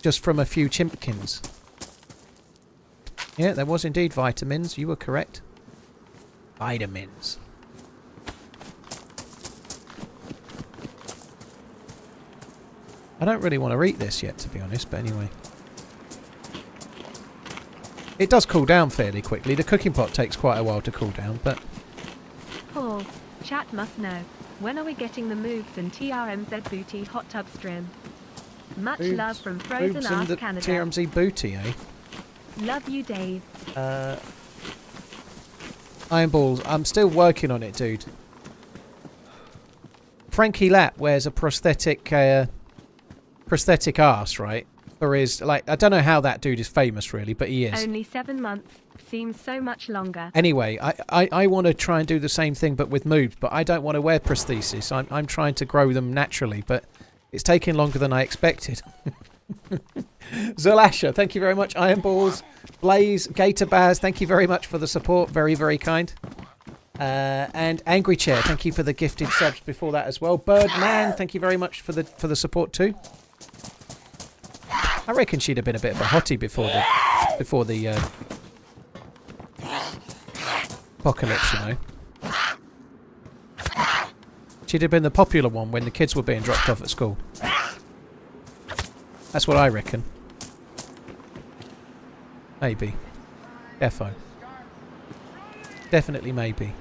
just from a few chimpkins. Yeah, there was indeed vitamins. You were correct. Vitamins. I don't really want to eat this yet, to be honest, but anyway. It does cool down fairly quickly. The cooking pot takes quite a while to cool down, but... Paul, chat must know. When are we getting the moves and TRMZ booty hot tub stream? Much love from Frozen Ass Canada. TRMZ booty, eh? Love you, Dave. Iron balls. I'm still working on it, dude. Frankie Lapp wears a prosthetic arse, right? For his, like, I don't know how that dude is famous, really, but he is. Only 7 months. Seems so much longer. Anyway, I want to try and do the same thing, but with moves, but I don't want to wear prosthesis. I'm trying to grow them naturally, but it's taking longer than I expected. Zolasha, thank you very much. Iron Balls, Blaze, Gator Baz, thank you very much for the support. Very, very kind. And Angry Chair, thank you for the gifted subs before that as well. Birdman, thank you very much for the support too. I reckon she'd have been a bit of a hottie before the apocalypse, you know. She'd have been the popular one when the kids were being dropped off at school. That's what I reckon. Maybe. Defo. Definitely maybe.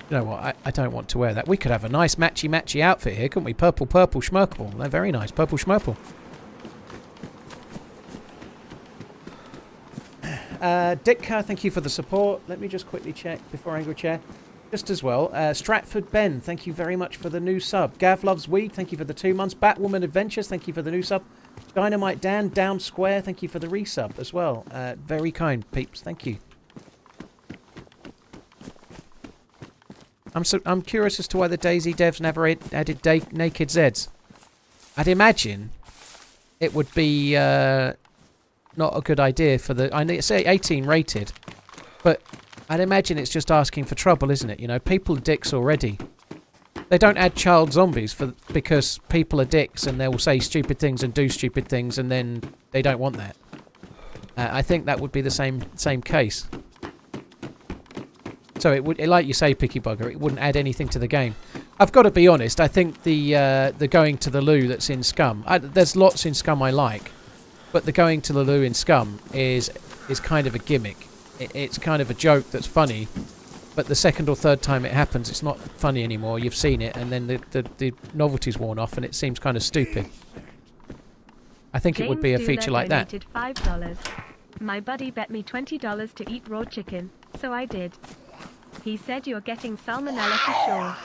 You know what? I don't want to wear that. We could have a nice matchy outfit here, couldn't we? Purple schmurple. They're very nice. Purple schmurple. Ditka, thank you for the support. Let me just quickly check before Angry Chair. Just as well. Stratford Ben, thank you very much for the new sub. Gav Loves Weed, thank you for the 2 months. Batwoman Adventures, thank you for the new sub. Dynamite Dan, Down Square, thank you for the resub as well. Very kind, peeps. Thank you. I'm curious as to why the DayZ devs never added naked Zeds. I'd imagine it would be not a good idea for the... I say 18 rated, but I'd imagine it's just asking for trouble, isn't it? You know, people are dicks already. They don't add child zombies because people are dicks and they will say stupid things and do stupid things, and then they don't want that. I think that would be the same case. So it would, like you say, Picky Bugger, it wouldn't add anything to the game. I've got to be honest. I think the going to the loo that's in Scum. There's lots in Scum I like, but the going to the loo in Scum is kind of a gimmick. It's kind of a joke that's funny, but the second or third time it happens, it's not funny anymore. You've seen it, and then the novelty's worn off, and it seems kind of stupid. I think it would be a feature like that. $5. My buddy bet me $20 to eat raw chicken, so I did. He said you're getting salmonella for sure.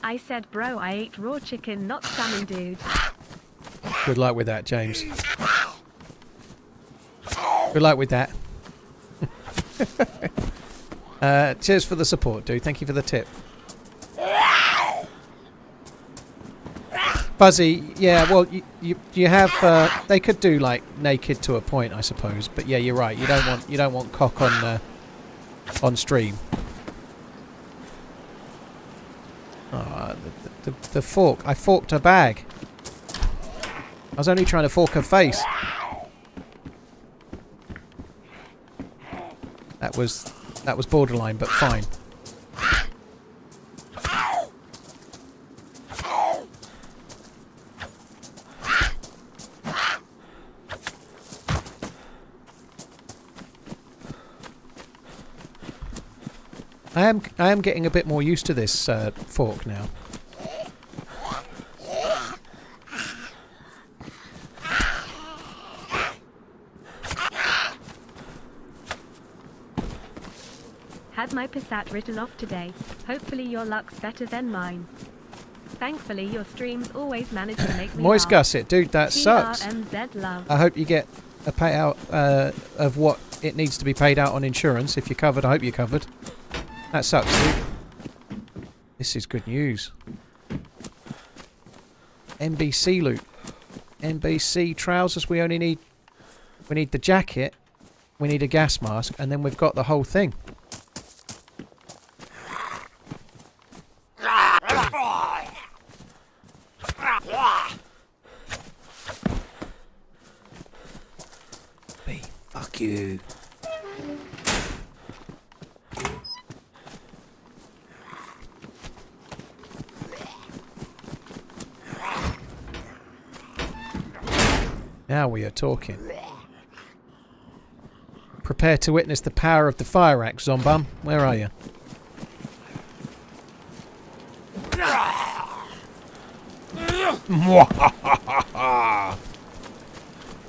I said, bro, I ate raw chicken, not salmon, dude. Good luck with that, James. Good luck with that. Cheers for the support, dude. Thank you for the tip. Fuzzy, yeah, well, you have... they could do, like, naked to a point, I suppose. But, yeah, you're right. You don't want cock on stream. Oh, the fork. I forked her bag. I was only trying to fork her face. That was borderline, but fine. I am getting a bit more used to this fork now. Had my Passat written off today. Hopefully your luck's better than mine. Thankfully your streams always manage to make me Moist laugh. Gusset, dude, that sucks. TRMZ love. I hope you get a payout of what it needs to be paid out on insurance. If you're covered, I hope you're covered. That sucks, dude. This is good news. NBC loot. NBC trousers. We need the jacket. We need a gas mask, and then we've got the whole thing. B, fuck you. Now we are talking. Prepare to witness the power of the fire axe, Zombum. Where are you? I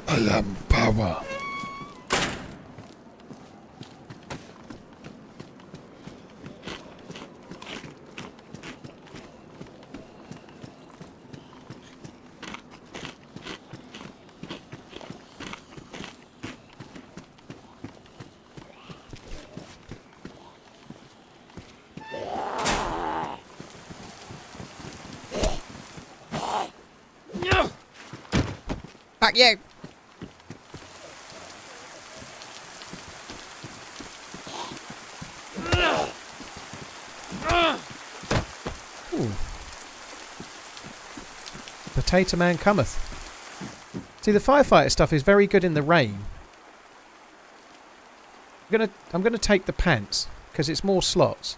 am power. Fuck you! Ooh. Potato Man cometh. See, the firefighter stuff is very good in the rain. I'm gonna take the pants because it's more slots,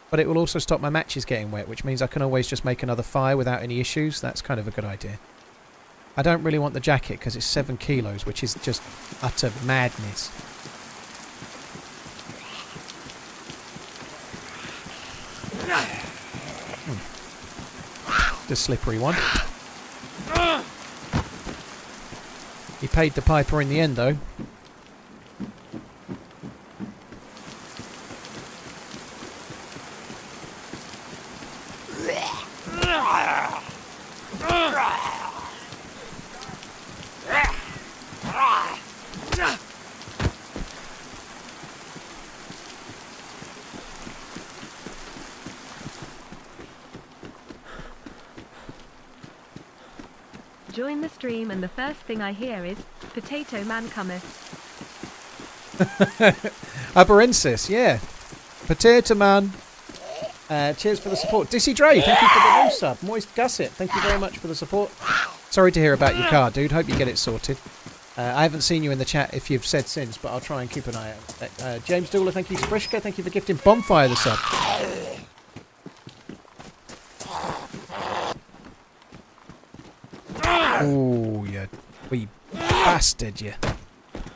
but it will also stop my matches getting wet, which means I can always just make another fire without any issues. That's kind of a good idea. I don't really want the jacket because it's 7 kilos, which is just utter madness. The slippery one. He paid the piper in the end, though. Join the stream and the first thing I hear is, Potato Man cometh. Aberensis, yeah. Potato man. Cheers for the support. Dissy Dre, thank you for the new sub. Moist Gusset, thank you very much for the support. Sorry to hear about your car, dude. Hope you get it sorted. I haven't seen you in the chat if you've said since, but I'll try and keep an eye out. James Dooler, thank you. Sprishka, thank you for gifting Bonfire the sub. Oh, you wee bastard, you.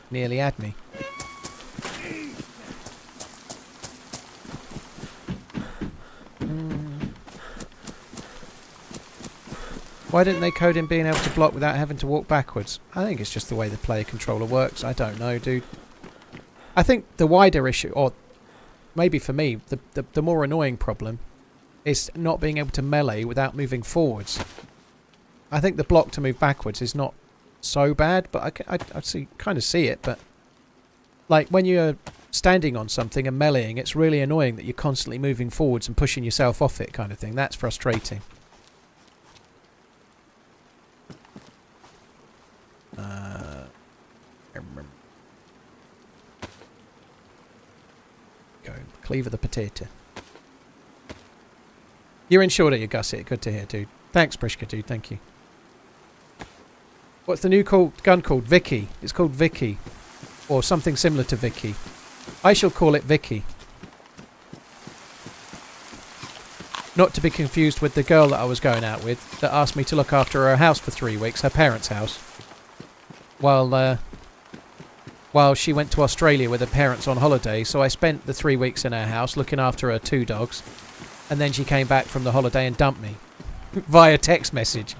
Nearly had me. Why didn't they code in being able to block without having to walk backwards? I think it's just the way the player controller works. I don't know, dude. I think the wider issue, or maybe for me, the more annoying problem is not being able to melee without moving forwards. I think the block to move backwards is not so bad, but I kind of see it. But like when you're standing on something and meleeing, it's really annoying that you're constantly moving forwards and pushing yourself off it, kind of thing. That's frustrating. Go cleaver the potato. You're in shorter, you Gusset. Good to hear, dude. Thanks, Prishka, dude. Thank you. What's the new gun called? Vicky. It's called Vicky. Or something similar to Vicky. I shall call it Vicky. Not to be confused with the girl that I was going out with that asked me to look after her house for 3 weeks, her parents' house. While she went to Australia with her parents on holiday, so I spent the 3 weeks in her house looking after her 2 dogs, and then she came back from the holiday and dumped me. Via text message.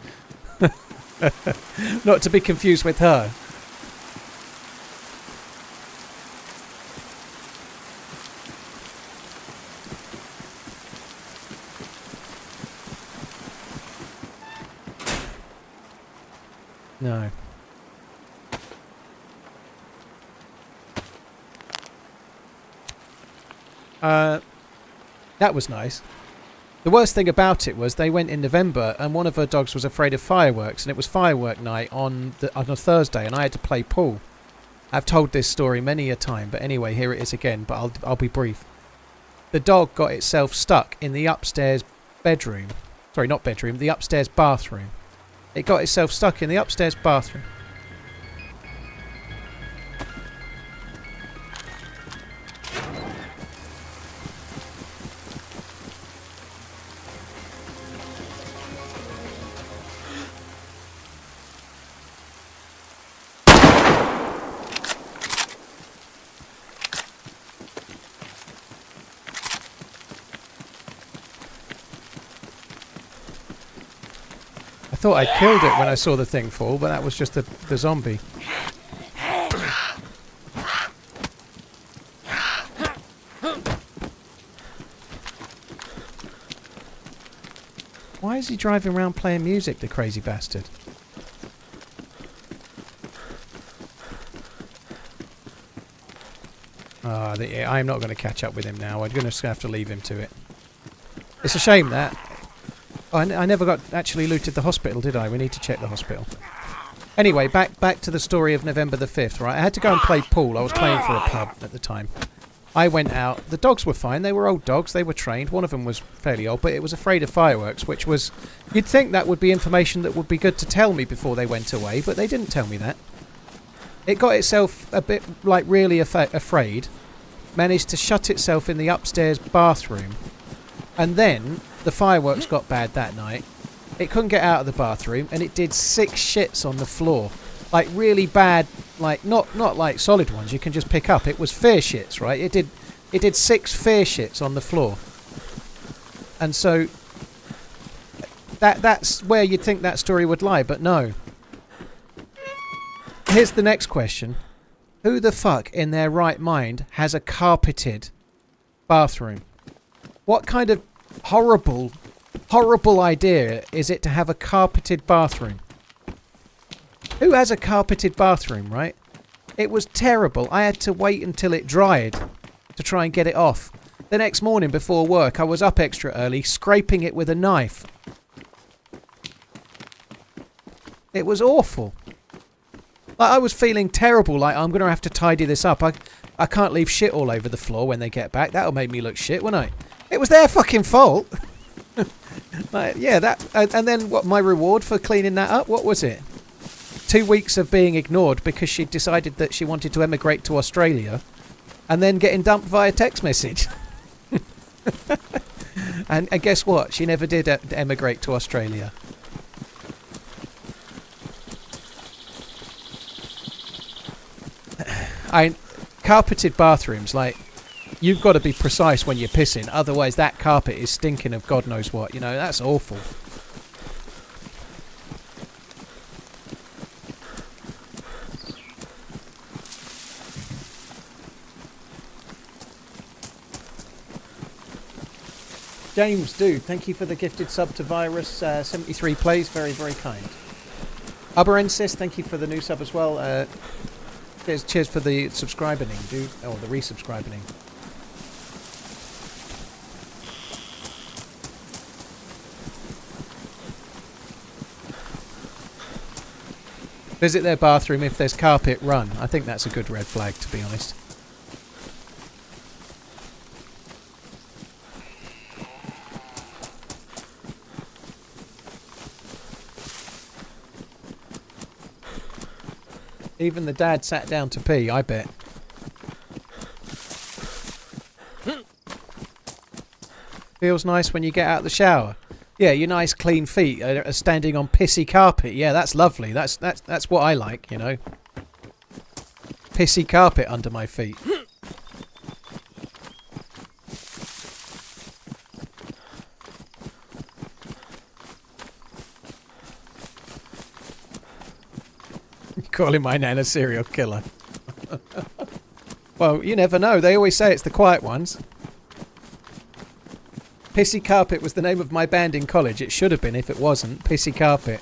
Not to be confused with her. No. That was nice. The worst thing about it was they went in November and one of her dogs was afraid of fireworks, and it was firework night on a Thursday, and I had to play pool. I've told this story many a time, but anyway, here it is again, but I'll be brief. The dog got itself stuck in the upstairs bedroom. Sorry, not bedroom, the upstairs bathroom. It got itself stuck in the upstairs bathroom. I thought I killed it when I saw the thing fall, but that was just the zombie. Why is he driving around playing music, the crazy bastard? I'm not going to catch up with him now. I'm going to have to leave him to it. It's a shame that. I never actually looted the hospital, did I? We need to check the hospital. Anyway, back to the story of November the 5th, right? I had to go and play pool. I was playing for a pub at the time. I went out. The dogs were fine. They were old dogs. They were trained. One of them was fairly old, but it was afraid of fireworks, which was... You'd think that would be information that would be good to tell me before they went away, but they didn't tell me that. It got itself a bit, like, really afraid. Managed to shut itself in the upstairs bathroom. And then... The fireworks got bad that night. It couldn't get out of the bathroom, and it did 6 shits on the floor. Like really bad, like not like solid ones you can just pick up. It was fear shits, right? It did 6 fear shits on the floor. And so that's where you'd think that story would lie, but no. Here's the next question. Who the fuck in their right mind has a carpeted bathroom? What kind of horrible idea is it to have a carpeted bathroom? Who has a carpeted bathroom, right? It was terrible. I had to wait until it dried to try and get it off. The next morning before work, I was up extra early, scraping it with a knife. It was awful. Like, I was feeling terrible, like I'm going to have to tidy this up. I can't leave shit all over the floor when they get back. That'll make me look shit, won't I? It was their fucking fault. Like, yeah, that... And then what, my reward for cleaning that up? What was it? 2 weeks of being ignored because she decided that she wanted to emigrate to Australia and then getting dumped via text message. And guess what? She never did emigrate to Australia. Carpeted bathrooms, like, you've got to be precise when you're pissing, otherwise that carpet is stinking of God knows what. You know, that's awful. James, dude, thank you for the gifted sub to Virus. 73 plays, very, very kind. Uberensis, thank you for the new sub as well. Cheers for the subscribing, dude. Oh, the resubscribing. Visit their bathroom if there's carpet, run. I think that's a good red flag, to be honest. Even the dad sat down to pee, I bet. Feels nice when you get out of the shower. Yeah, your nice clean feet are standing on pissy carpet. Yeah, that's lovely. That's what I like, you know. Pissy carpet under my feet. Calling my nan a serial killer. Well, you never know. They always say it's the quiet ones. Pissy Carpet was the name of my band in college. It should have been if it wasn't. Pissy Carpet.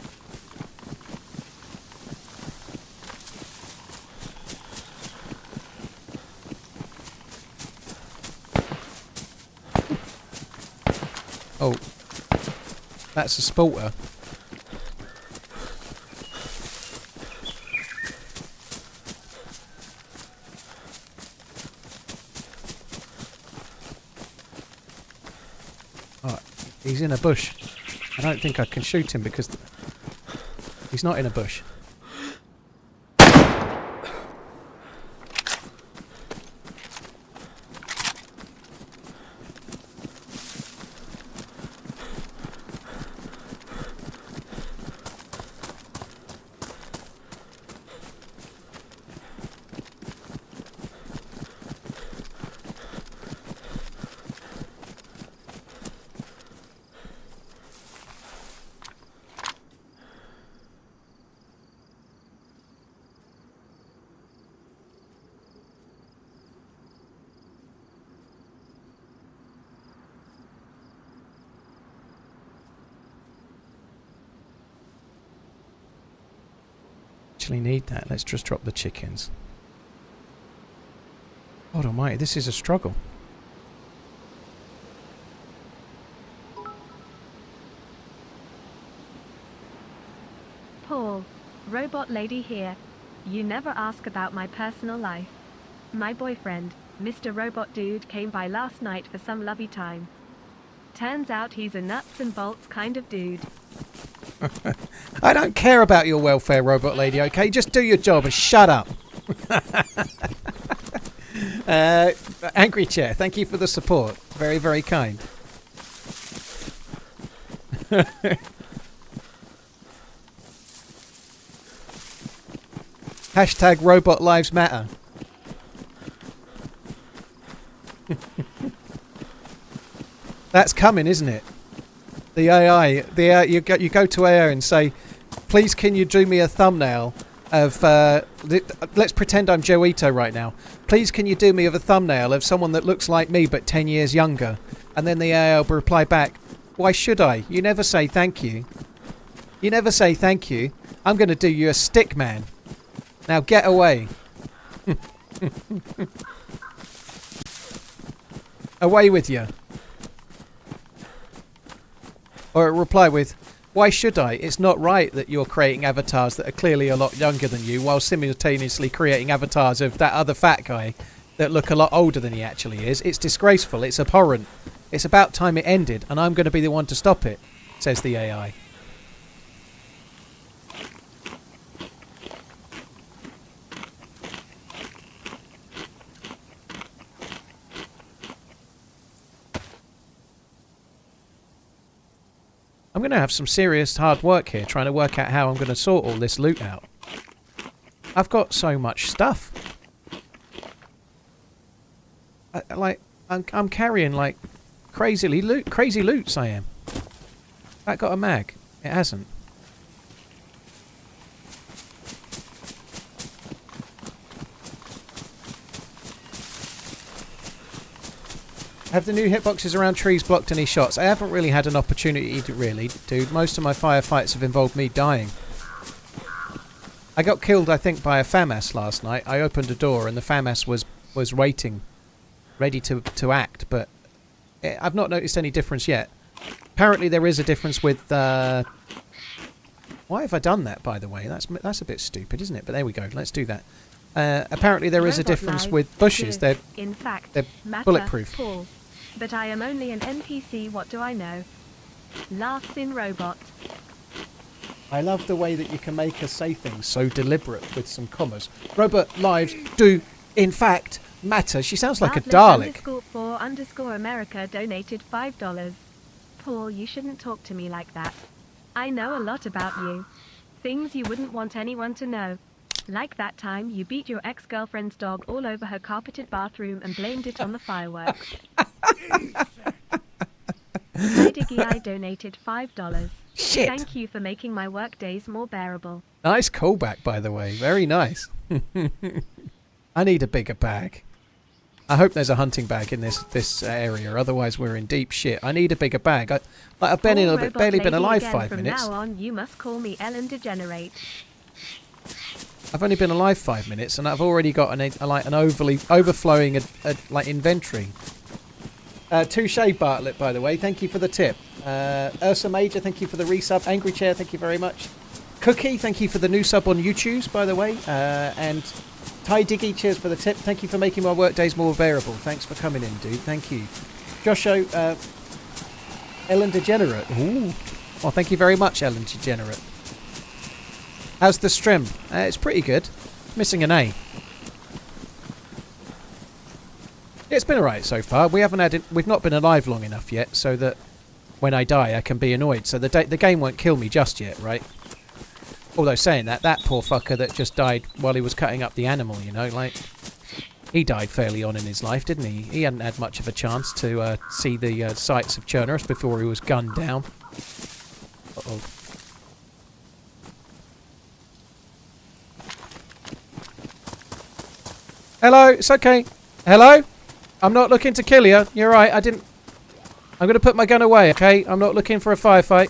Oh. That's a sporter. He's in a bush. I don't think I can shoot him because he's not in a bush. Actually need that. Let's just drop the chickens. God almighty, this is a struggle. Paul, robot lady here. You never ask about my personal life. My boyfriend, Mr. Robot Dude, came by last night for some lovey time. Turns out he's a nuts and bolts kind of dude. I don't care about your welfare, robot lady, okay? Just do your job and shut up. Angry Chair, thank you for the support. Very, very kind. Hashtag Robot Lives Matter. That's coming, isn't it? The AI, you go to AI and say, please can you do me a thumbnail of, let's pretend I'm Joito right now. Please can you do me a thumbnail of someone that looks like me but 10 years younger? And then the AI will reply back, why should I? You never say thank you. You never say thank you. I'm going to do you a stick man. Now get away. Away with you. Or reply with, Why should I? It's not right that you're creating avatars that are clearly a lot younger than you while simultaneously creating avatars of that other fat guy that look a lot older than he actually is. It's disgraceful. It's abhorrent. It's about time it ended, and I'm going to be the one to stop it, says the AI. I'm going to have some serious hard work here trying to work out how I'm going to sort all this loot out. I've got so much stuff. I'm carrying like crazy loots I am. That got a mag. It hasn't. Have the new hitboxes around trees blocked any shots? I haven't really had an opportunity to really, dude. Most of my firefights have involved me dying. I got killed, I think, by a FAMAS last night. I opened a door and the FAMAS was waiting, ready to act, but I've not noticed any difference yet. Apparently there is a difference with... Why have I done that, by the way? That's a bit stupid, isn't it? But there we go. Let's do that. Apparently there is a difference with bushes. They're bulletproof. Paul. But I am only an NPC, what do I know? Laughs in robot. I love the way that you can make us say things so deliberate with some commas. Robot lives do, in fact, matter. She sounds like a Dalek. _4_America donated $5. Paul, you shouldn't talk to me like that. I know a lot about you. Things you wouldn't want anyone to know. Like that time you beat your ex-girlfriend's dog all over her carpeted bathroom and blamed it on the fireworks. I donated $5. Shit. Thank you for making my work days more bearable. Nice callback, by the way. Very nice. I need a bigger bag. I hope there's a hunting bag in this area, otherwise we're in deep shit. I need a bigger bag. I've barely been alive 5 minutes. From now on, you must call me Ellen Degenerate. I've only been alive 5 minutes, and I've already got an overflowing inventory. Touche Bartlett, by the way. Thank you for the tip. Ursa Major, thank you for the resub. Angry Chair, thank you very much. Cookie, thank you for the new sub on YouTube, by the way. And Ty Diggy, cheers for the tip. Thank you for making my work days more bearable. Thanks for coming in, dude. Thank you. Josho, Ellen Degenerate. Ooh. Well, thank you very much, Ellen Degenerate. How's the stream? It's pretty good. It's missing an A. It's been alright so far. We've not been alive long enough yet, so that when I die, I can be annoyed. So the game won't kill me just yet, right? Although saying that poor fucker that just died while he was cutting up the animal, you know, like he died fairly on in his life, didn't he? He hadn't had much of a chance to see the sights of Chernarus before he was gunned down. Uh-oh. Hello, it's okay. Hello? I'm not looking to kill you. You're right, I'm going to put my gun away, okay? I'm not looking for a firefight.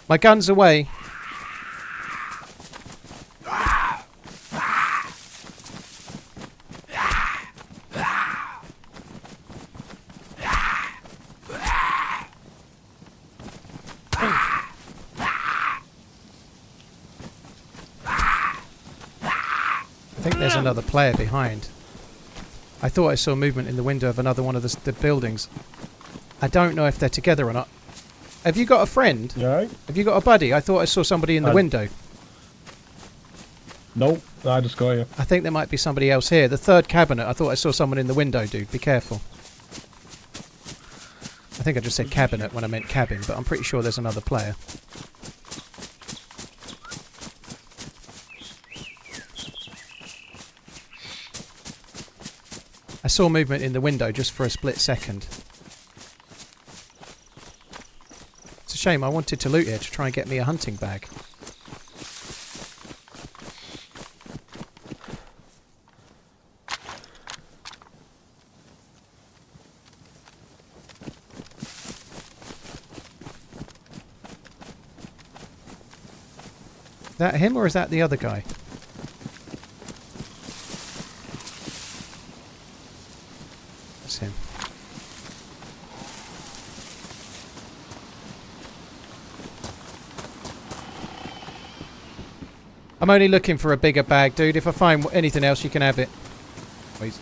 My gun's away. I think there's another player behind. I thought I saw movement in the window of another one of the buildings. I don't know if they're together or not. Have you got a friend? Yeah. Have you got a buddy? I thought I saw somebody in the window. Nope, I just got you. I think there might be somebody else here. The third cabinet, I thought I saw someone in the window, dude. Be careful. I think I just said cabinet when I meant cabin, but I'm pretty sure there's another player. I saw movement in the window just for a split second. It's a shame. I wanted to loot here to try and get me a hunting bag. that him or is that the other guy? That's him. I'm only looking for a bigger bag, dude. If I find anything else, you can have it. Please.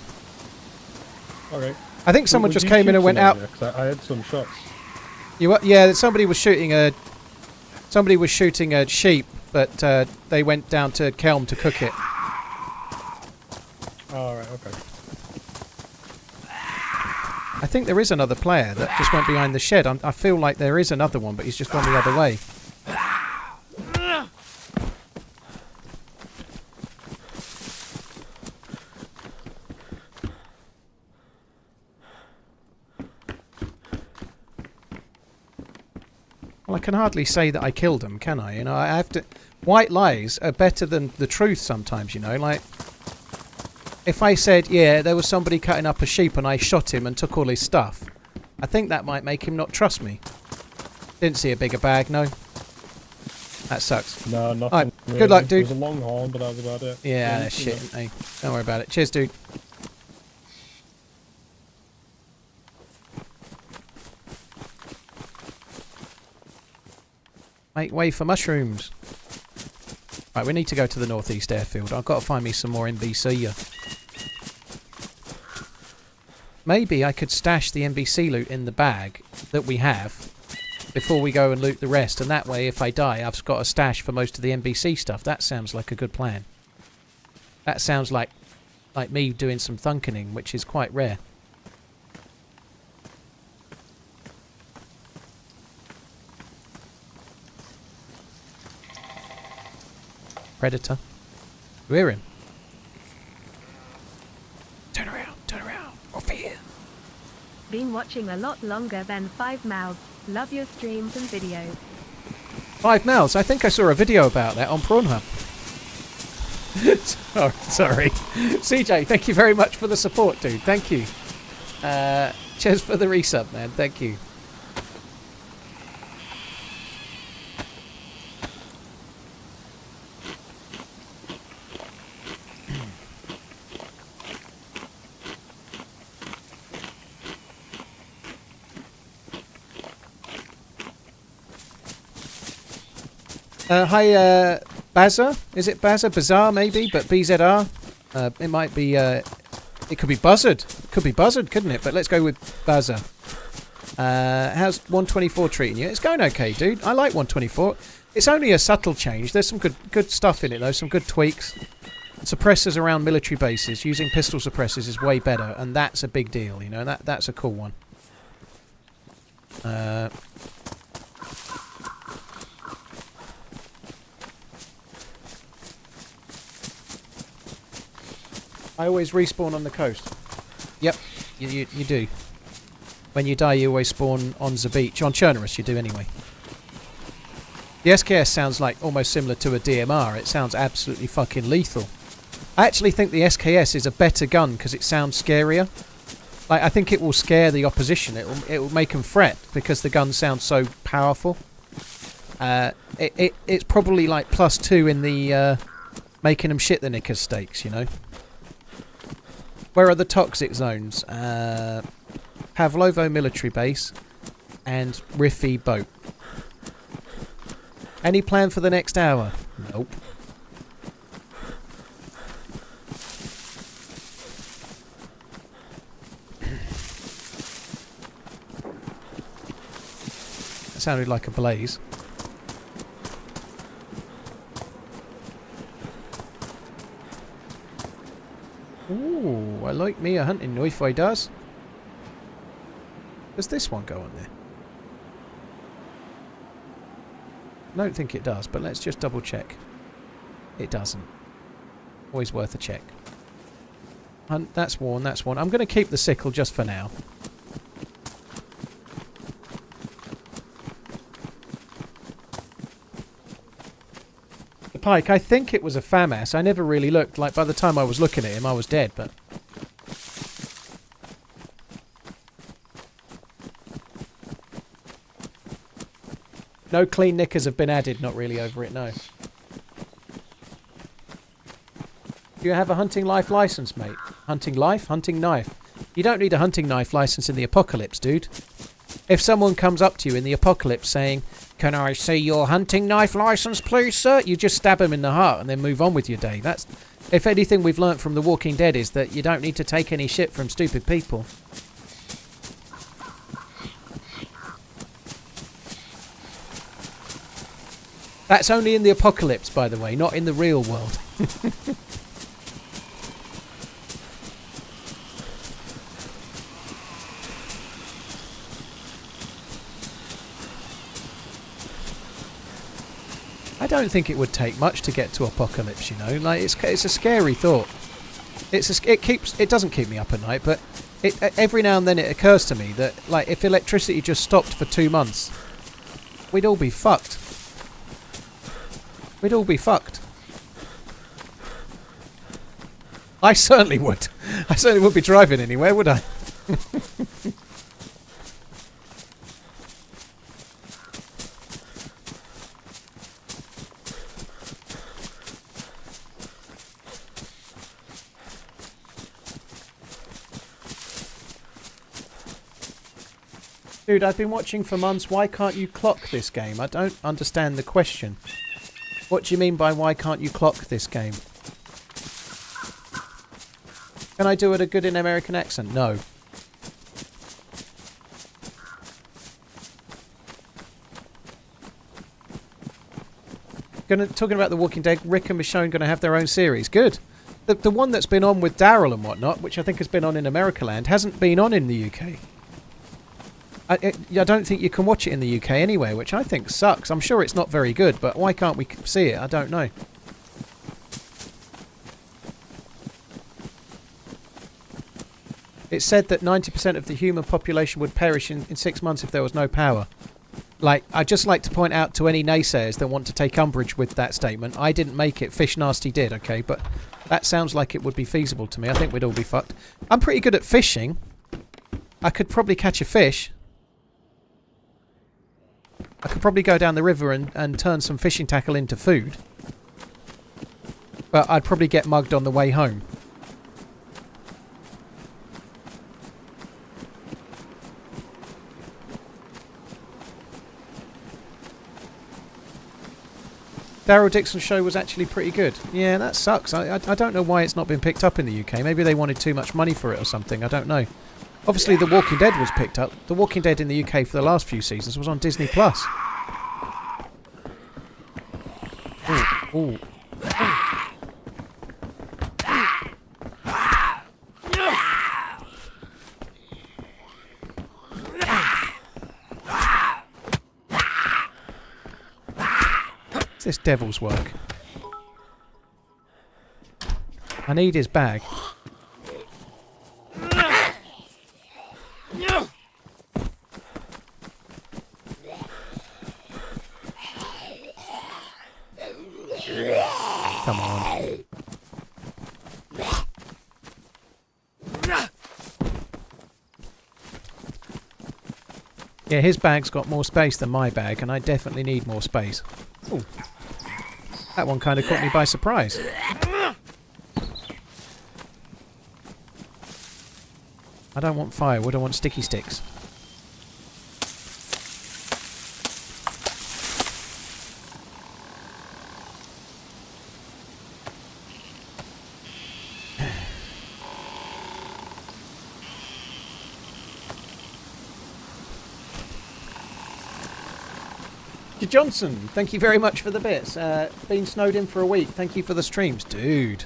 Okay. I think someone just came in and went out. I had some shots. You what? Yeah, somebody was shooting a sheep, but they went down to Kelm to cook it. All right. Okay. I think there is another player that just went behind the shed. I feel like there is another one, but he's just gone the other way. Well, I can hardly say that I killed him, can I? You know, I have to. White lies are better than the truth sometimes. You know, like if I said, yeah, there was somebody cutting up a sheep and I shot him and took all his stuff, I think that might make him not trust me. Didn't see a bigger bag, no. That sucks. No, nothing. Right, really. good luck, dude. It was a long haul, but that was about it. Yeah, shit. Hey, don't worry about it. Cheers, dude. Make way for mushrooms. Right, we need to go to the northeast airfield. I've got to find me some more NBC. Maybe I could stash the NBC loot in the bag that we have before we go and loot the rest, and that way if I die I've got a stash for most of the NBC stuff. That sounds like a good plan. That sounds like me doing some thunkening, which is quite rare. Predator. You hear him? Turn around, off here. Been watching a lot longer than 5 mouths. Love your streams and videos. 5 mouths. I think I saw a video about that on Pornhub. Sorry. CJ, thank you very much for the support, dude. Thank you. Cheers for the resub, man. Thank you. Hi, Bazza. Is it Bazza? Bazaar, maybe, but BZR. It might be, it could be Buzzard. Could be Buzzard, couldn't it? But let's go with Bazza. How's 124 treating you? It's going okay, dude. I like 124. It's only a subtle change. There's some good stuff in it, though. Some good tweaks. Suppressors around military bases. Using pistol suppressors is way better, and that's a big deal, you know. That's a cool one. I always respawn on the coast. Yep, you do. When you die, you always spawn on the beach. On Chernarus, you do anyway. The SKS sounds like almost similar to a DMR. It sounds absolutely fucking lethal. I actually think the SKS is a better gun because it sounds scarier. Like, I think it will scare the opposition. It will make them fret because the gun sounds so powerful. It's probably like +2 in the making them shit the knickers stakes, you know. Where are the toxic zones? Pavlovo military base and Riffy boat. Any plan for the next hour? Nope. That sounded like a blaze. Ooh, I like me a hunting knife, I does. Does this one go on there? I don't think it does, but let's just double check. It doesn't. Always worth a check. That's worn, that's worn. I'm going to keep the sickle just for now. The pike, I think it was a FAMAS. I never really looked. Like, by the time I was looking at him, I was dead, but... No clean knickers have been added, not really over it, no. Do you have a hunting life license, mate? Hunting life? Hunting knife. You don't need a hunting knife license in the apocalypse, dude. If someone comes up to you in the apocalypse saying, "Can I see your hunting knife license, please, sir?" You just stab him in the heart and then move on with your day. That's, if anything we've learnt from The Walking Dead is that you don't need to take any shit from stupid people. That's only in the apocalypse, by the way, not in the real world. I don't think it would take much to get to apocalypse, you know. Like it's a scary thought. It doesn't keep me up at night, but every now and then it occurs to me that like if electricity just stopped for 2 months, we'd all be fucked. We'd all be fucked. I certainly would. I certainly wouldn't be driving anywhere, would I? Dude, I've been watching for months. Why can't you clock this game? I don't understand the question. What do you mean by why can't you clock this game? Can I do it a good in American accent? No. Talking about The Walking Dead, Rick and Michonne going to have their own series. Good. The one that's been on with Daryl and whatnot, which I think has been on in America Land, hasn't been on in the UK. I don't think you can watch it in the UK anywhere, which I think sucks. I'm sure it's not very good, but why can't we see it? I don't know. It said that 90% of the human population would perish in 6 months if there was no power. Like, I'd just like to point out to any naysayers that want to take umbrage with that statement, I didn't make it, Fish Nasty did, okay? But that sounds like it would be feasible to me. I think we'd all be fucked. I'm pretty good at fishing. I could probably catch a fish. I could probably go down the river and turn some fishing tackle into food. But I'd probably get mugged on the way home. Daryl Dixon's show was actually pretty good. Yeah, that sucks. I don't know why it's not been picked up in the UK. Maybe they wanted too much money for it or something. I don't know. Obviously, The Walking Dead was picked up. The Walking Dead in the UK for the last few seasons was on Disney+. Ooh, ooh. What's this devil's work? I need his bag. Come on. Yeah, his bag's got more space than my bag, and I definitely need more space. Ooh. That one kind of caught me by surprise. I don't want firewood, I want sticky sticks. Johnson, thank you very much for the bits. Been snowed in for a week. Thank you for the streams. Dude.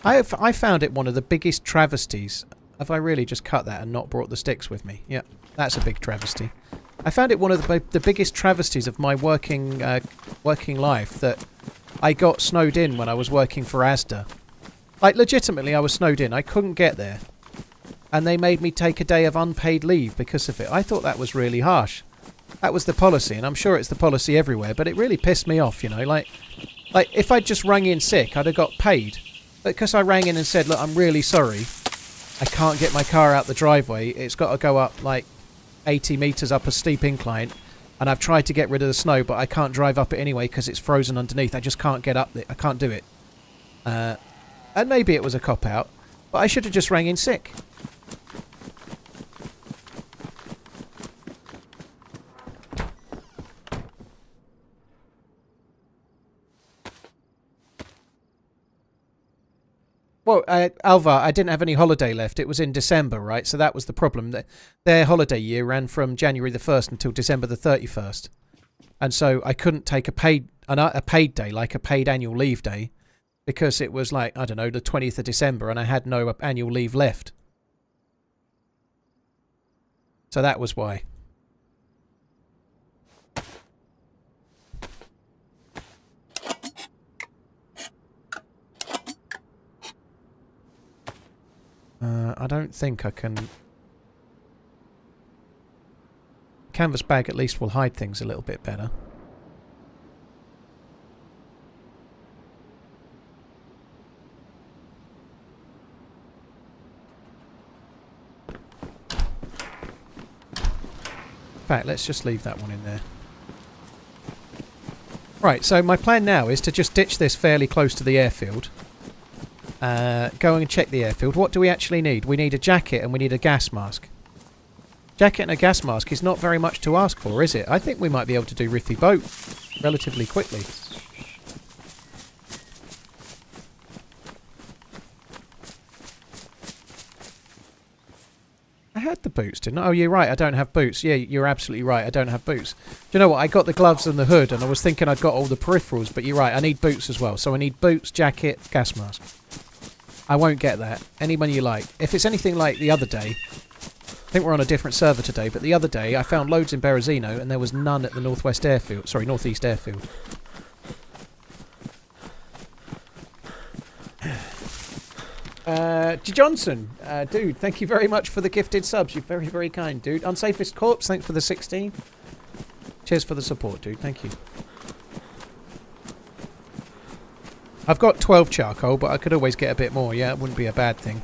I found it one of the biggest travesties. Have I really just cut that and not brought the sticks with me? Yeah, that's a big travesty. I found it one of the biggest travesties of my working life that I got snowed in when I was working for Asda. Like, legitimately, I was snowed in. I couldn't get there. And they made me take a day of unpaid leave because of it. I thought that was really harsh. That was the policy, and I'm sure it's the policy everywhere, but it really pissed me off, you know. Like if I'd just rang in sick, I'd have got paid. But because I rang in and said, look, I'm really sorry, I can't get my car out the driveway, it's got to go up like 80 metres up a steep incline, And I've tried to get rid of the snow, but I can't drive up it anyway because it's frozen underneath. I just can't get up there. I can't do it. And maybe it was a cop-out, but I should have just rang in sick. Well, Alvar, I didn't have any holiday left. It was in December, right? So that was the problem. Their holiday year ran from January the 1st until December the 31st. And so I couldn't take a paid day, like a paid annual leave day, because it was like, I don't know, the 20th of December, and I had no annual leave left. So that was why. I don't think I can... Canvas bag at least will hide things a little bit better. In fact, let's just leave that one in there. Right, so my plan now is to just ditch this fairly close to the airfield. Go and check the airfield. What do we actually need? We need a jacket and we need a gas mask. Jacket and a gas mask is not very much to ask for, is it? I think we might be able to do Riffy Boat relatively quickly. I had the boots, didn't I? Oh, you're right, I don't have boots. Yeah, you're absolutely right, I don't have boots. Do you know what? I got the gloves and the hood and I was thinking I'd got all the peripherals, but you're right, I need boots as well. So I need boots, jacket, gas mask. I won't get that. Any money you like. If it's anything like the other day, I think we're on a different server today, but the other day I found loads in Berezino and there was none at the northwest airfield. Sorry, northeast airfield. G. Johnson, dude, thank you very much for the gifted subs. You're very, very kind, dude. Unsafest Corpse, thanks for the 16. Cheers for the support, dude. Thank you. I've got 12 charcoal, but I could always get a bit more. Yeah, it wouldn't be a bad thing.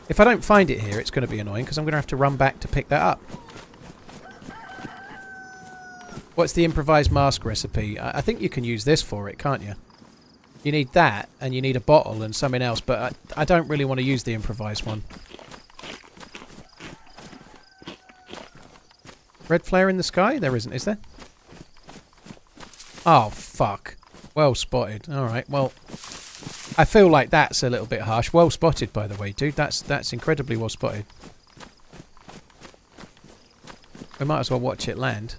If I don't find it here, it's going to be annoying because I'm going to have to run back to pick that up. What's the improvised mask recipe? I think you can use this for it, can't you? You need that, and you need a bottle and something else, but I don't really want to use the improvised one. Red flare in the sky? There isn't, is there? Oh, fuck. Well spotted. Alright, well... I feel like that's a little bit harsh. Well spotted, by the way, dude. That's incredibly well spotted. We might as well watch it land.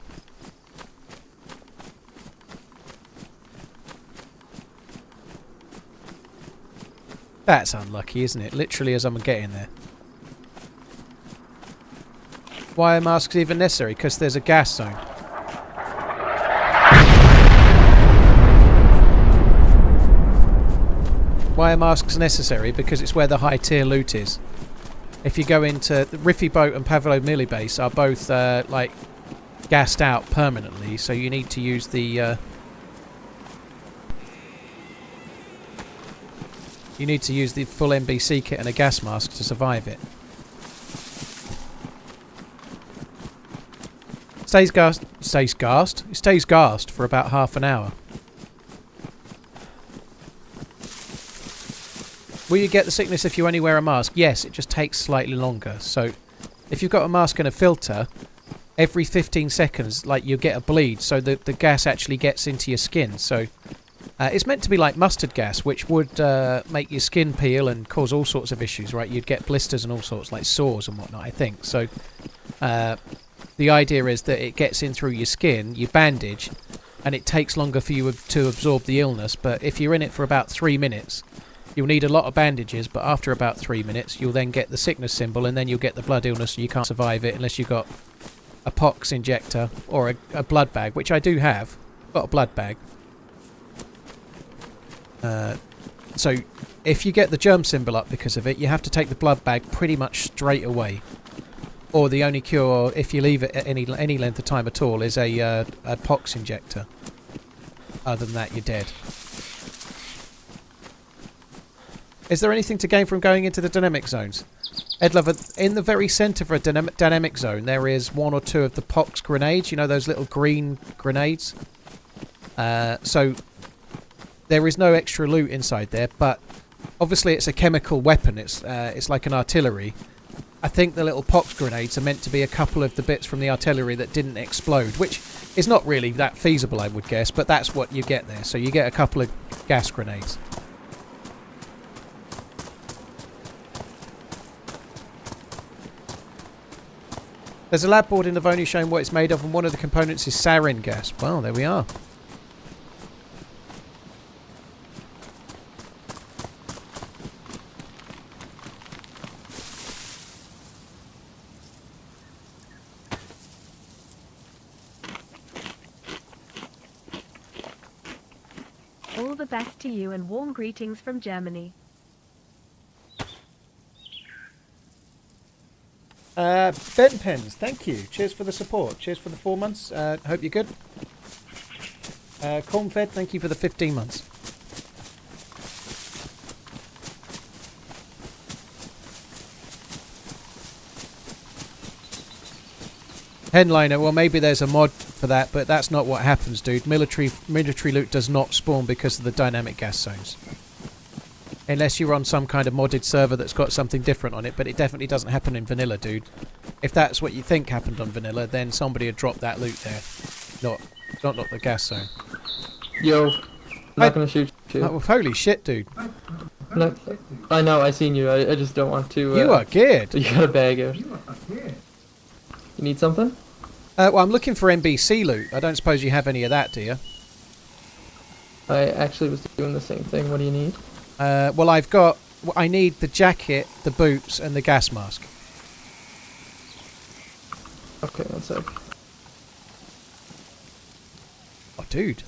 That's unlucky, isn't it? Literally as I'm getting there. Why are masks even necessary? Because there's a gas zone. Why are masks necessary? Because it's where the high tier loot is. If you go into the Riffy Boat and Pavlo Mili base are both like gassed out permanently, so you need to use the full NBC kit and a gas mask to survive it. It stays gassed for about half an hour. Will you get the sickness if you only wear a mask? Yes, it just takes slightly longer. So, if you've got a mask and a filter, every 15 seconds, like, you get a bleed, so the gas actually gets into your skin. So, it's meant to be like mustard gas, which would make your skin peel and cause all sorts of issues, right? You'd get blisters and all sorts, like sores and whatnot, I think. So, the idea is that it gets in through your skin, you bandage, and it takes longer for you to absorb the illness. But if you're in it for about 3 minutes... You'll need a lot of bandages, but after about 3 minutes, you'll then get the sickness symbol, and then you'll get the blood illness, and you can't survive it unless you've got a pox injector or a blood bag, which I do have. Got a blood bag. So if you get the germ symbol up because of it, you have to take the blood bag pretty much straight away. Or the only cure, if you leave it at any length of time at all, is a pox injector. Other than that, you're dead. Is there anything to gain from going into the dynamic zones? Edlover, in the very centre of a dynamic zone, there is 1 or 2 of the pox grenades. You know, those little green grenades? So there is no extra loot inside there, but obviously it's a chemical weapon. It's like an artillery. I think the little pox grenades are meant to be a couple of the bits from the artillery that didn't explode, which is not really that feasible, I would guess, but that's what you get there. So you get a couple of gas grenades. There's a lab board in the Vony showing what it's made of, and one of the components is sarin gas. Well, there we are. All the best to you and warm greetings from Germany. Ben Pens, thank you. Cheers for the support. Cheers for the 4 months. Hope you're good. Cornfed, thank you for the 15 months. Headliner, well, maybe there's a mod for that, but that's not what happens, dude. Military loot does not spawn because of the dynamic gas zones. Unless you're on some kind of modded server that's got something different on it, but it definitely doesn't happen in vanilla, dude. If that's what you think happened on vanilla, then somebody had dropped that loot there. Not the gas zone. Yo, I'm not gonna shoot you. Oh, holy shit, dude. No, I know, I seen you. I just don't want to. You are geared. You got a bag out. You need something? Well, I'm looking for NBC loot. I don't suppose you have any of that, do you? I actually was doing the same thing. What do you need? Well, I need the jacket, the boots, and the gas mask. Okay, one sec. Oh, dude.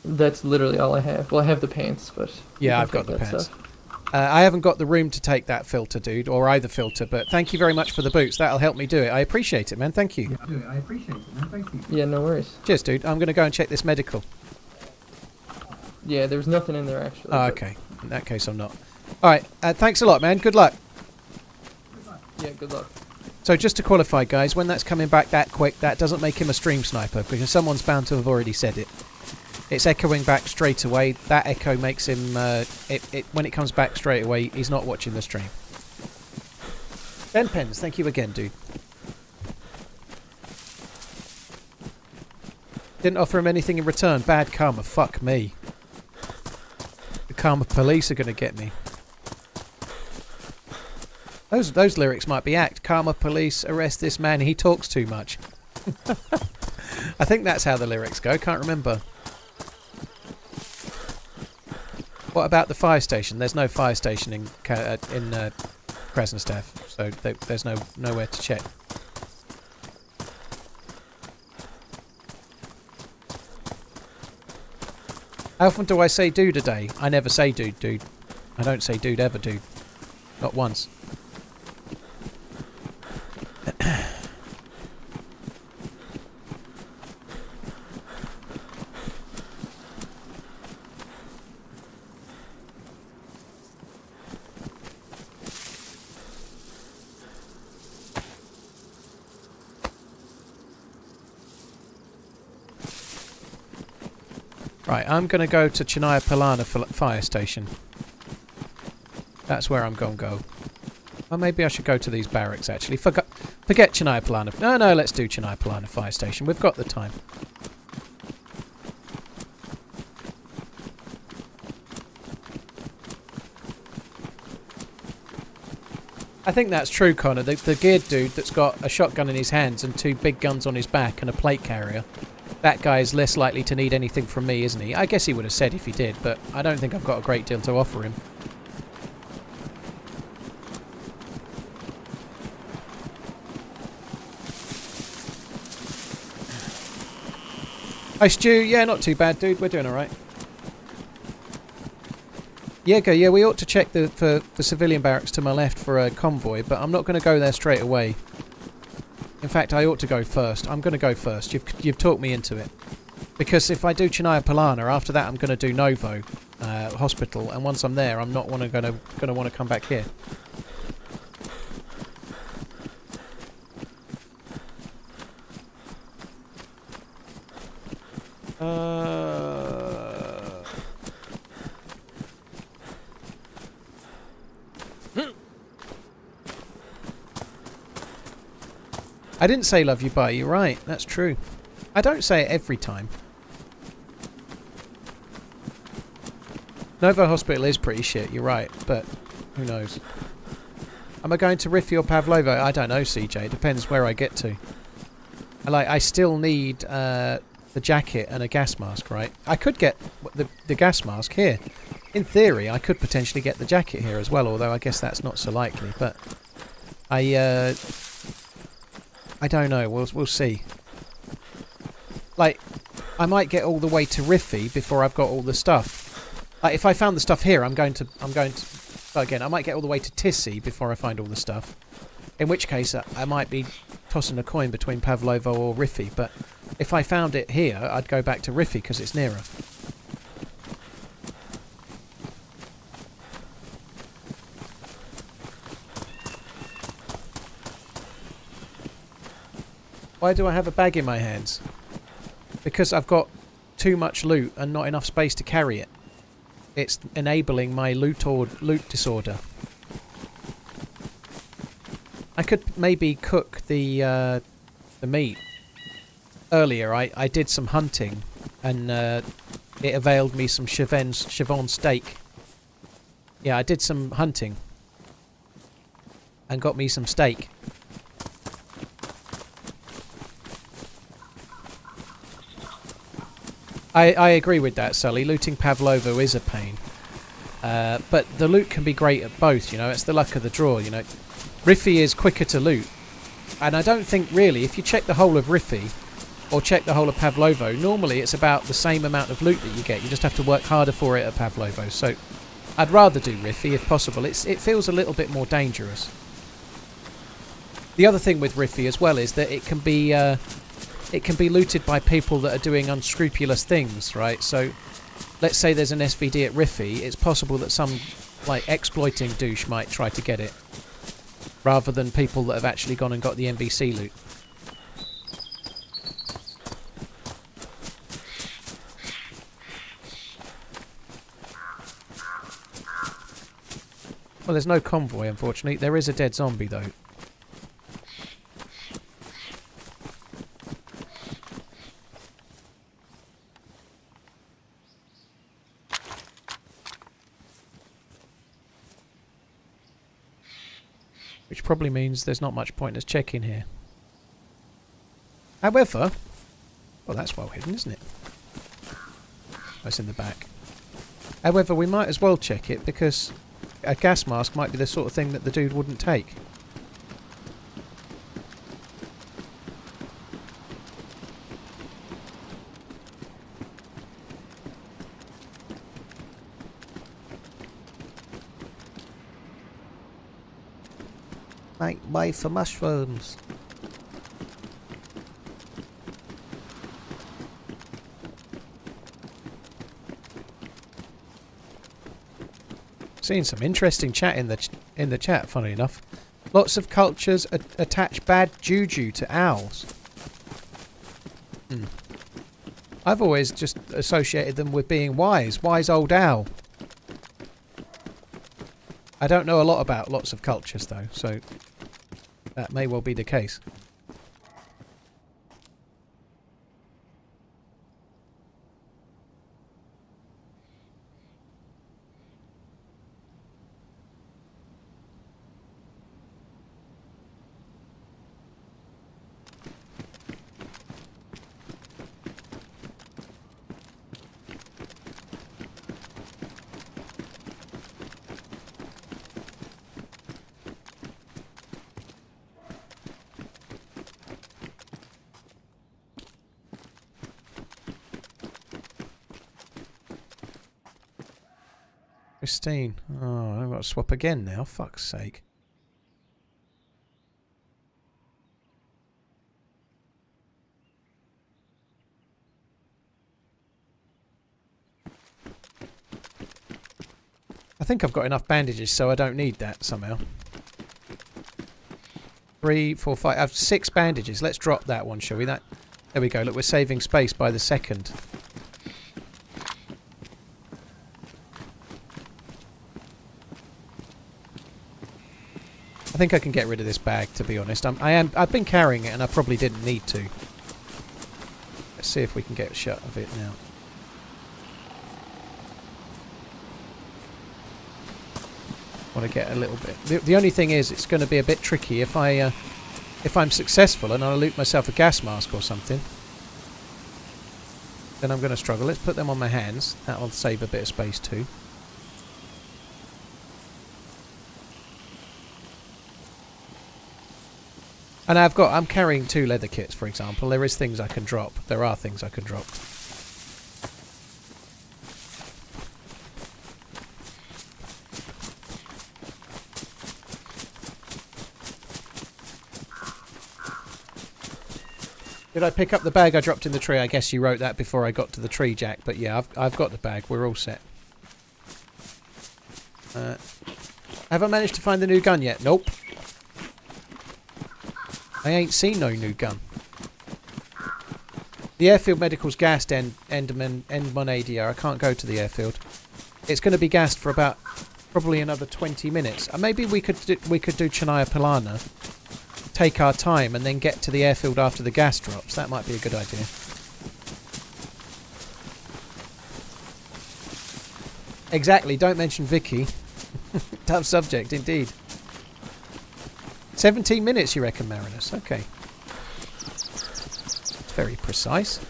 That's literally all I have. Well, I have the pants, but... Yeah, I've got the pants. I haven't got the room to take that filter, dude, or either filter, but thank you very much for the boots. That'll help me do it. I appreciate it, man. Thank you. Yeah, no worries. Cheers, dude. I'm going to go and check this medical. Yeah, there's nothing in there, actually. Oh, okay. In that case, I'm not. All right. Thanks a lot, man. Good luck. Yeah, good luck. So just to qualify, guys, when that's coming back that quick, that doesn't make him a stream sniper, because someone's bound to have already said it. It's echoing back straight away. That echo makes him... when it comes back straight away, he's not watching the stream. Ben Pens, thank you again, dude. Didn't offer him anything in return. Bad karma. Fuck me. The karma police are going to get me. Those lyrics might be act. Karma police, arrest this man. He talks too much. I think that's how the lyrics go. Can't remember. What about the fire station? There's no fire station in Krasnostav, so there's nowhere to check. How often do I say dude a day? I never say dude. I don't say dude ever, dude. Not once. Right, I'm going to go to Chernarus Polana fire station. That's where I'm going to go. Well, maybe I should go to these barracks, actually. Forget Chernarus Polana. No, let's do Chernarus Polana fire station. We've got the time. I think that's true, Connor. The geared dude that's got a shotgun in his hands and 2 big guns on his back and a plate carrier. That guy is less likely to need anything from me, isn't he? I guess he would have said if he did, but I don't think I've got a great deal to offer him. Hi, Stu. Yeah, not too bad, dude. We're doing all right. Yeah, we ought to check for civilian barracks to my left for a convoy, but I'm not going to go there straight away. In fact, I ought to go first. I'm going to go first. You've talked me into it. Because if I do Chennai Polana, after that I'm going to do Novo Hospital, and once I'm there, I'm not going to want to come back here. I didn't say love you bye, you're right, that's true. I don't say it every time. Novo Hospital is pretty shit, you're right, but who knows. Am I going to Riffy or Pavlovo? I don't know, CJ, it depends where I get to. I still need the jacket and a gas mask, right? I could get the gas mask here. In theory, I could potentially get the jacket here as well, although I guess that's not so likely, but I don't know. We'll see. Like, I might get all the way to Riffy before I've got all the stuff. Like, if I found the stuff here, I'm going to. Again, I might get all the way to Tissy before I find all the stuff. In which case, I might be tossing a coin between Pavlovo or Riffy. But if I found it here, I'd go back to Riffy because it's nearer. Why do I have a bag in my hands? Because I've got too much loot and not enough space to carry it. It's enabling my loot disorder. I could maybe cook the meat. Earlier I did some hunting and it availed me some Chivon steak. Yeah, I did some hunting and got me some steak. I agree with that, Sully. Looting Pavlovo is a pain. But the loot can be great at both, you know. It's the luck of the draw, you know. Riffy is quicker to loot. And I don't think, really, if you check the whole of Riffy or check the whole of Pavlovo, normally it's about the same amount of loot that you get. You just have to work harder for it at Pavlovo. So I'd rather do Riffy if possible. It feels a little bit more dangerous. The other thing with Riffy as well is that it can be looted by people that are doing unscrupulous things, right? So, let's say there's an SVD at Riffy, it's possible that some, like, exploiting douche might try to get it, rather than people that have actually gone and got the NBC loot. Well, there's no convoy, unfortunately. There is a dead zombie, though. Which probably means there's not much point as checking here. However, well, that's well hidden, isn't it? That's in the back. However, we might as well check it because a gas mask might be the sort of thing that the dude wouldn't take. Make way for mushrooms. Seeing some interesting chat in the chat, funny enough. Lots of cultures attach bad juju to owls. I've always just associated them with being wise. Wise old owl. I don't know a lot about lots of cultures though, so that may well be the case. Pristine. Oh, I've got to swap again now. Fuck's sake. I think I've got enough bandages, so I don't need that somehow. 3, 4, 5. I have 6 bandages. Let's drop that one, shall we? There we go. Look, we're saving space by the second. I think I can get rid of this bag, to be honest. I've been carrying it, and I probably didn't need to. Let's see if we can get shut of it now. Want to get a little bit. The only thing is, it's going to be a bit tricky if I'm successful and I loot myself a gas mask or something. Then I'm going to struggle. Let's put them on my hands. That'll save a bit of space too. And I'm carrying 2 leather kits, for example. There is things I can drop. There are things I can drop. Did I pick up the bag I dropped in the tree? I guess you wrote that before I got to the tree, Jack. But yeah, I've got the bag. We're all set. Have I managed to find the new gun yet? Nope. I ain't seen no new gun. The airfield medical's gassed end one ADR. I can't go to the airfield. It's going to be gassed for about probably another 20 minutes. Maybe we could do Chernarus Pilana. Take our time and then get to the airfield after the gas drops. That might be a good idea. Exactly, don't mention Vicky. Tough subject indeed. 17 minutes you reckon, Marinus? Okay. It's very precise.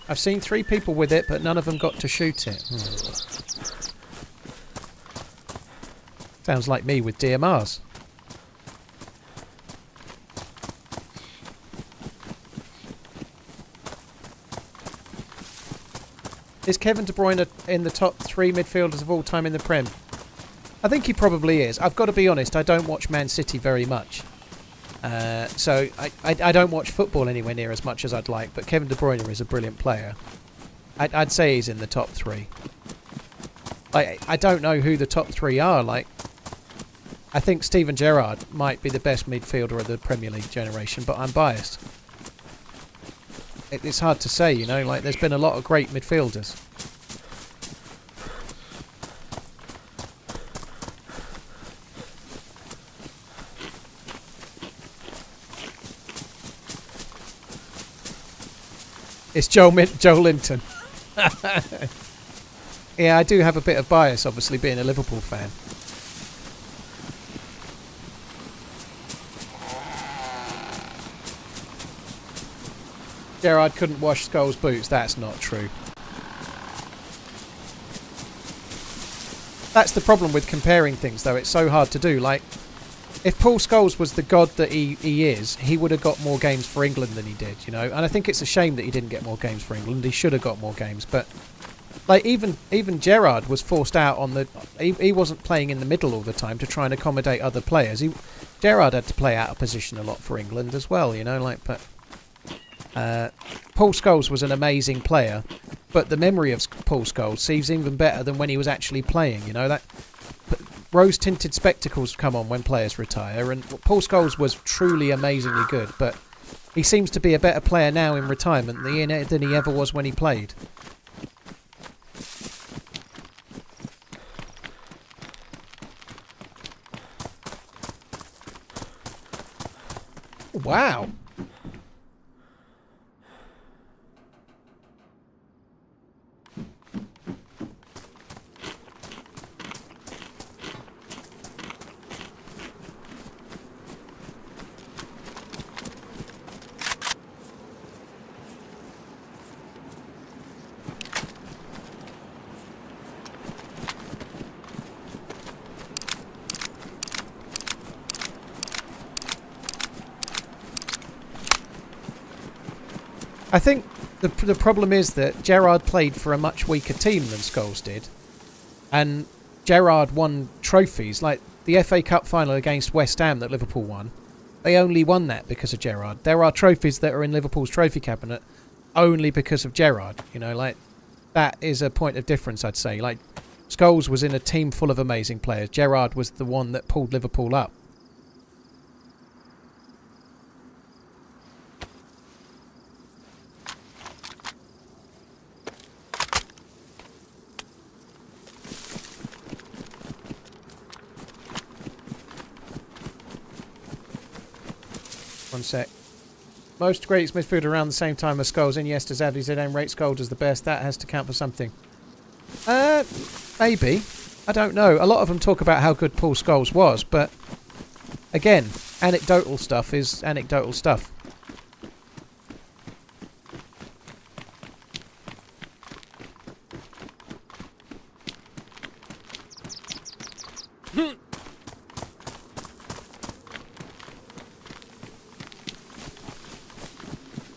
I've seen 3 people with it, but none of them got to shoot it. Sounds like me with DMRs. Is Kevin De Bruyne in the top 3 midfielders of all time in the Prem? I think he probably is. I've got to be honest, I don't watch Man City very much. So I don't watch football anywhere near as much as I'd like, but Kevin De Bruyne is a brilliant player. I'd say he's in the top 3. I don't know who the top 3 are. Like, I think Steven Gerrard might be the best midfielder of the Premier League generation, but I'm biased. It's hard to say, you know, like there's been a lot of great midfielders. It's Joel Linton. Yeah, I do have a bit of bias, obviously, being a Liverpool fan. Gerrard couldn't wash Scholes' boots. That's not true. That's the problem with comparing things, though. It's so hard to do. Like, if Paul Scholes was the god that he is, he would have got more games for England than he did, you know. And I think it's a shame that he didn't get more games for England. He should have got more games. But, like, even Gerrard was forced out on the... He wasn't playing in the middle all the time to try and accommodate other players. Gerrard had to play out of position a lot for England as well, you know. Like, but... Paul Scholes was an amazing player, but the memory of Paul Scholes seems even better than when he was actually playing, you know. That rose-tinted spectacles come on when players retire, and Paul Scholes was truly amazingly good, but he seems to be a better player now in retirement than he ever was when he played. Wow. I think the problem is that Gerrard played for a much weaker team than Scholes did. And Gerrard won trophies, like the FA Cup final against West Ham that Liverpool won. They only won that because of Gerrard. There are trophies that are in Liverpool's trophy cabinet only because of Gerrard. You know, like, that is a point of difference, I'd say. Like, Scholes was in a team full of amazing players. Gerrard was the one that pulled Liverpool up. One sec. Most greatest midfielder around the same time as Scholes. Iniesta, Xavi, Zidane rate Scholes as the best. That has to count for something. Maybe. I don't know. A lot of them talk about how good Paul Scholes was, but again, anecdotal stuff is anecdotal stuff.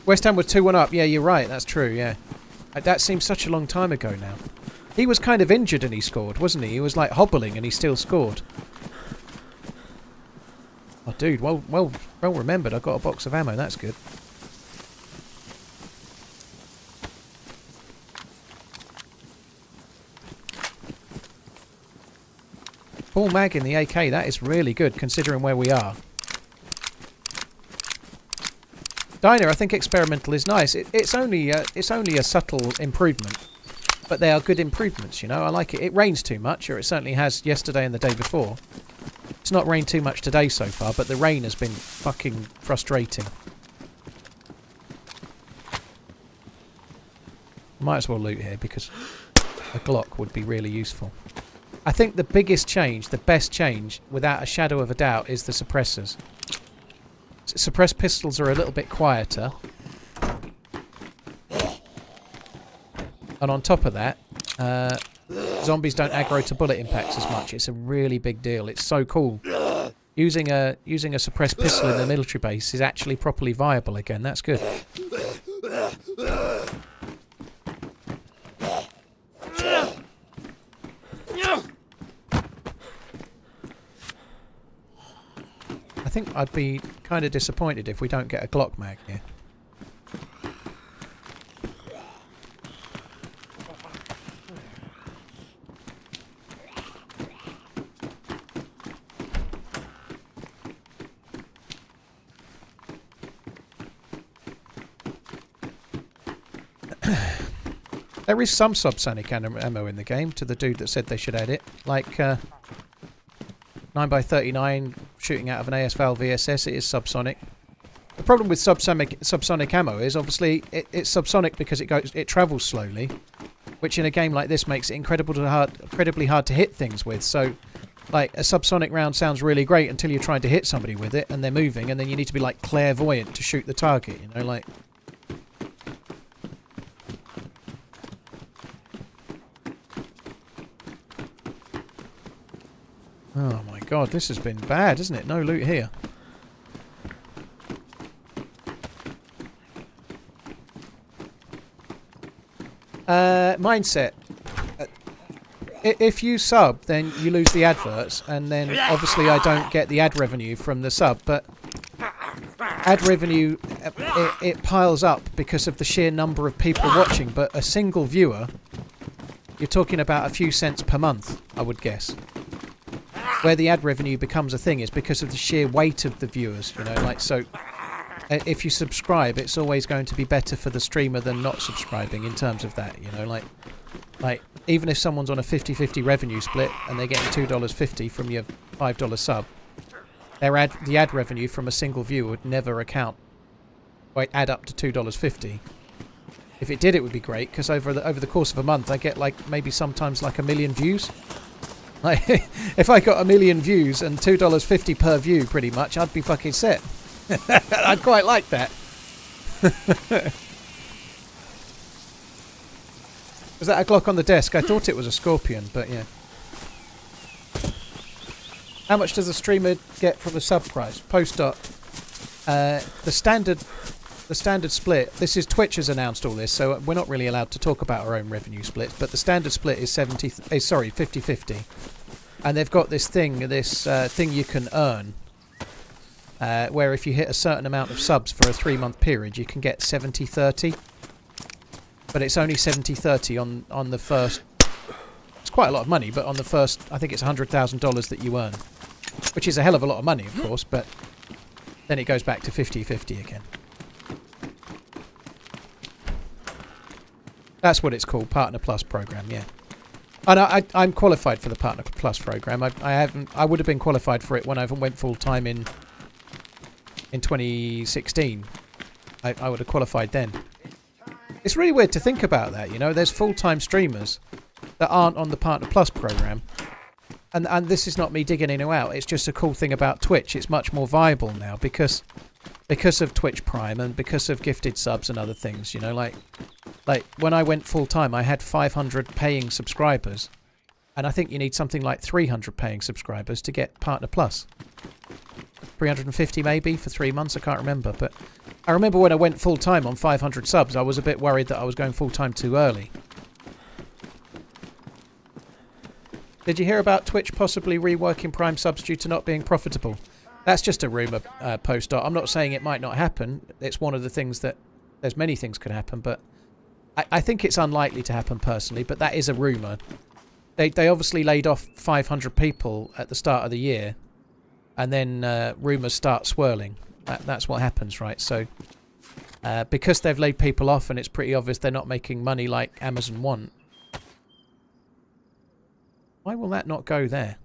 West Ham was 2-1 up. Yeah, you're right. That's true, yeah. That seems such a long time ago now. He was kind of injured and he scored, wasn't he? He was like hobbling and he still scored. Oh, dude, well remembered. I got a box of ammo. That's good. Full mag in the AK. That is really good considering where we are. Diner, I think experimental is nice. It's only a subtle improvement, but they are good improvements. You know, I like it. It rains too much, or it certainly has yesterday and the day before. It's not rained too much today so far, but the rain has been fucking frustrating. Might as well loot here because a Glock would be really useful. I think the biggest change, the best change, without a shadow of a doubt, is the suppressors. Suppressed pistols are a little bit quieter. And on top of that, zombies don't aggro to bullet impacts as much. It's a really big deal. It's so cool. Using a suppressed pistol in the military base is actually properly viable again. That's good. I think I'd be kind of disappointed if we don't get a Glock mag here. There is some subsonic ammo in the game, to the dude that said they should add it. Like 9x39 shooting out of an ASVAL VSS, it is subsonic. The problem with subsonic ammo is obviously it's subsonic because it travels slowly, which in a game like this makes it incredibly hard to hit things with. So, like, a subsonic round sounds really great until you're trying to hit somebody with it and they're moving, and then you need to be like clairvoyant to shoot the target. You know, like. Oh my god, this has been bad, isn't it? No loot here. Mindset. If you sub, then you lose the adverts, and then obviously I don't get the ad revenue from the sub, but ad revenue, it piles up because of the sheer number of people watching, but a single viewer, you're talking about a few cents per month, I would guess. Where the ad revenue becomes a thing is because of the sheer weight of the viewers, you know, like, so if you subscribe, it's always going to be better for the streamer than not subscribing in terms of that, you know, like even if someone's on a 50-50 revenue split and they're getting $2.50 from your $5 sub, the ad revenue from a single view would never add up to $2.50. If it did, it would be great, because over the course of a month I get like maybe sometimes like 1 million views. Like, if I got 1 million views and $2.50 per view, pretty much, I'd be fucking set. I'd quite like that. Was that a Glock on the desk? I thought it was a Scorpion, but yeah. How much does a streamer get from the sub price? Post-op. The standard the standard split, this is Twitch has announced all this, so we're not really allowed to talk about our own revenue splits, but the standard split is 50-50. And they've got this thing you can earn, where if you hit a certain amount of subs for a 3-month period, you can get 70-30. But it's only 70-30 on the first... It's quite a lot of money, but on the first, I think it's $100,000 that you earn. Which is a hell of a lot of money, of course, but then it goes back to 50-50 again. That's what it's called, Partner Plus program, yeah. And I'm qualified for the Partner Plus program. I would have been qualified for it when I went full time in 2016. I would have qualified then. It's really weird to think about that, you know. There's full-time streamers that aren't on the Partner Plus program. And this is not me digging in or out. It's just a cool thing about Twitch. It's much more viable now because of Twitch Prime and because of gifted subs and other things, you know, like when I went full time I had 500 paying subscribers, and I think you need something like 300 paying subscribers to get Partner Plus. 350 maybe for 3 months, I can't remember, but I remember when I went full time on 500 subs I was a bit worried that I was going full time too early. Did you hear about Twitch possibly reworking Prime subs due to not being profitable? That's just a rumour, Post-Art. I'm not saying it might not happen. It's one of the things that... There's many things could happen, but... I think it's unlikely to happen personally, but that is a rumour. They obviously laid off 500 people at the start of the year, and then rumours start swirling. That's what happens, right? So, because they've laid people off and it's pretty obvious they're not making money like Amazon want... Why will that not go there?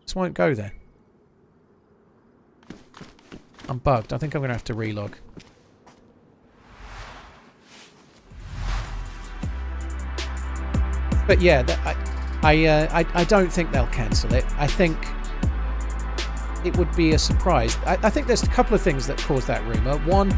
This won't go there. I'm bugged. I think I'm going to have to relog. But yeah, I don't think they'll cancel it. I think it would be a surprise. I think there's a couple of things that cause that rumour. One,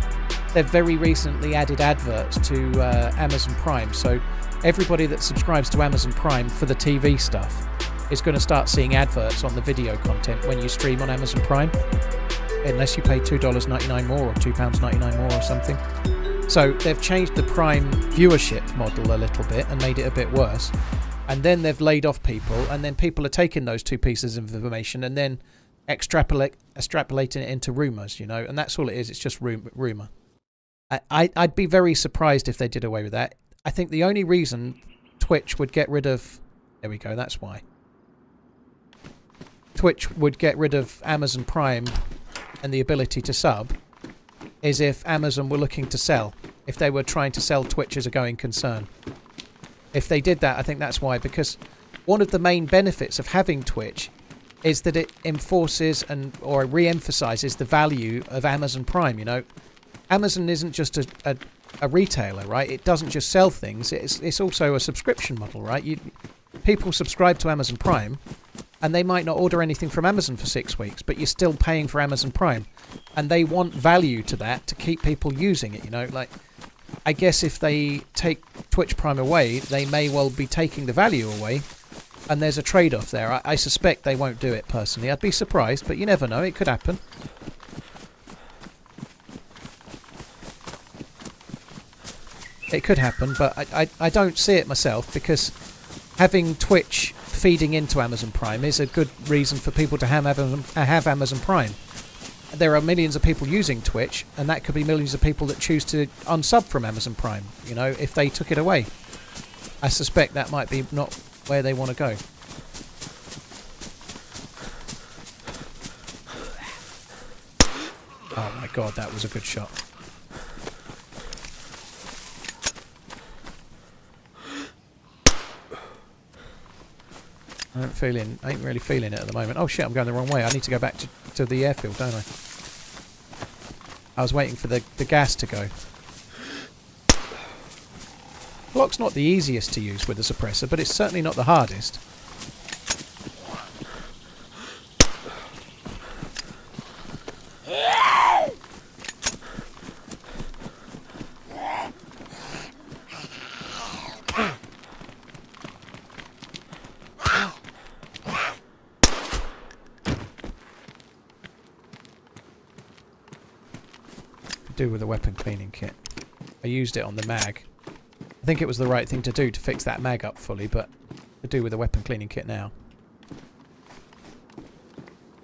they've very recently added adverts to Amazon Prime, so everybody that subscribes to Amazon Prime for the TV stuff is going to start seeing adverts on the video content when you stream on Amazon Prime, unless you pay $2.99 more or £2.99 more or something. So they've changed the Prime viewership model a little bit and made it a bit worse, and then they've laid off people, and then people are taking those two pieces of information and then extrapolating it into rumours, you know, and that's all it is. It's just rumour. I'd be very surprised if they did away with that. I think the only reason Twitch would get rid of... There we go, that's why. Twitch would get rid of Amazon Prime and the ability to sub is if Amazon were looking to sell. If they were trying to sell Twitch as a going concern. If they did that, I think that's why. Because one of the main benefits of having Twitch is that it enforces or re-emphasises the value of Amazon Prime, you know. Amazon isn't just a retailer, right? It doesn't just sell things. It's also a subscription model, right? People subscribe to Amazon Prime, and they might not order anything from Amazon for 6 weeks, but you're still paying for Amazon Prime, and they want value to that to keep people using it, you know. Like, I guess if they take Twitch Prime away, they may well be taking the value away, and there's a trade-off there. I suspect they won't do it personally. I'd be surprised, but you never know. It could happen. It could happen, but I don't see it myself, because having Twitch feeding into Amazon Prime is a good reason for people to have Amazon Prime. There are millions of people using Twitch, and that could be millions of people that choose to unsub from Amazon Prime, you know, if they took it away. I suspect that might be not where they want to go. Oh my god, that was a good shot. I ain't really feeling it at the moment. Oh shit, I'm going the wrong way. I need to go back to the airfield, don't I? I was waiting for the gas to go. Block's not the easiest to use with a suppressor, but it's certainly not the hardest. do with a weapon cleaning kit. I used it on the mag. I think it was the right thing to do to fix that mag up fully, but to do with a weapon cleaning kit now.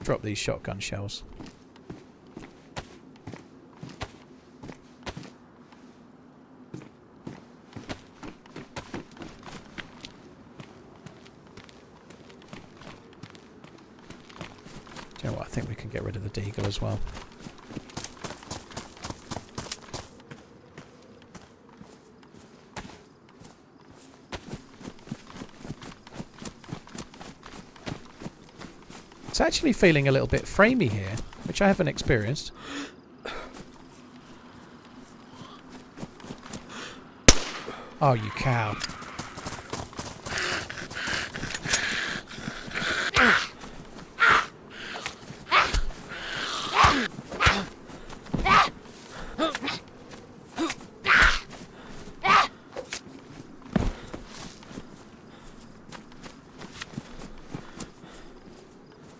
Drop these shotgun shells. Do you know what? I think we can get rid of the deagle as well. It's actually feeling a little bit framey here, which I haven't experienced. Oh, you cow.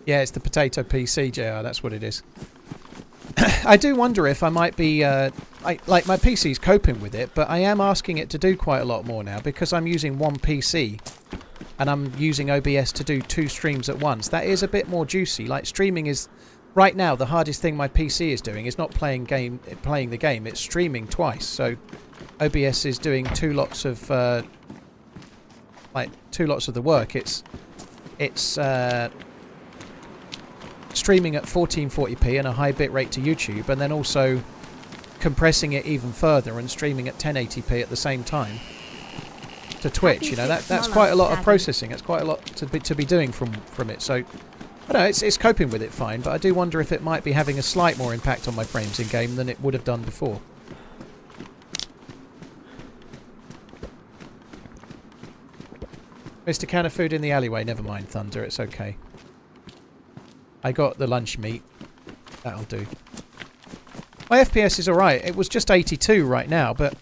Yeah, it's the potato PC, JR, that's what it is. I do wonder if I might be... like my PC's coping with it, but I am asking it to do quite a lot more now because I'm using one PC and I'm using OBS to do 2 streams at once. That is a bit more juicy. Like, streaming is... Right now, the hardest thing my PC is doing is not playing the game, it's streaming twice. So, OBS is doing 2 lots of... 2 lots of the work. It's streaming at 1440p and a high bitrate to YouTube, and then also compressing it even further and streaming at 1080p at the same time to Twitch. You know, that's quite a lot of processing. It's quite a lot to be doing from it. So, I don't know, it's coping with it fine, but I do wonder if it might be having a slight more impact on my frames in game than it would have done before. Mr. Can of food in the alleyway. Never mind, Thunder. It's okay. I got the lunch meat. That'll do. My FPS is alright. It was just 82 right now, but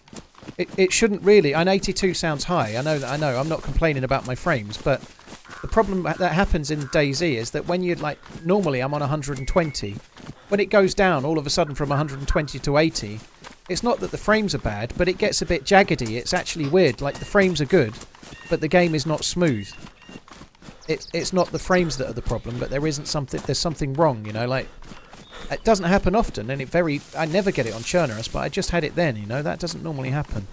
it shouldn't really... And 82 sounds high. I know. I'm not complaining about my frames, but the problem that happens in DayZ is that when you're like... Normally I'm on 120. When it goes down all of a sudden from 120 to 80, it's not that the frames are bad, but it gets a bit jaggedy. It's actually weird. Like, the frames are good, but the game is not smooth. It's not the frames that are the problem, but there's something wrong, you know, like, it doesn't happen often, and I never get it on Chernarus, but I just had it then, you know, that doesn't normally happen.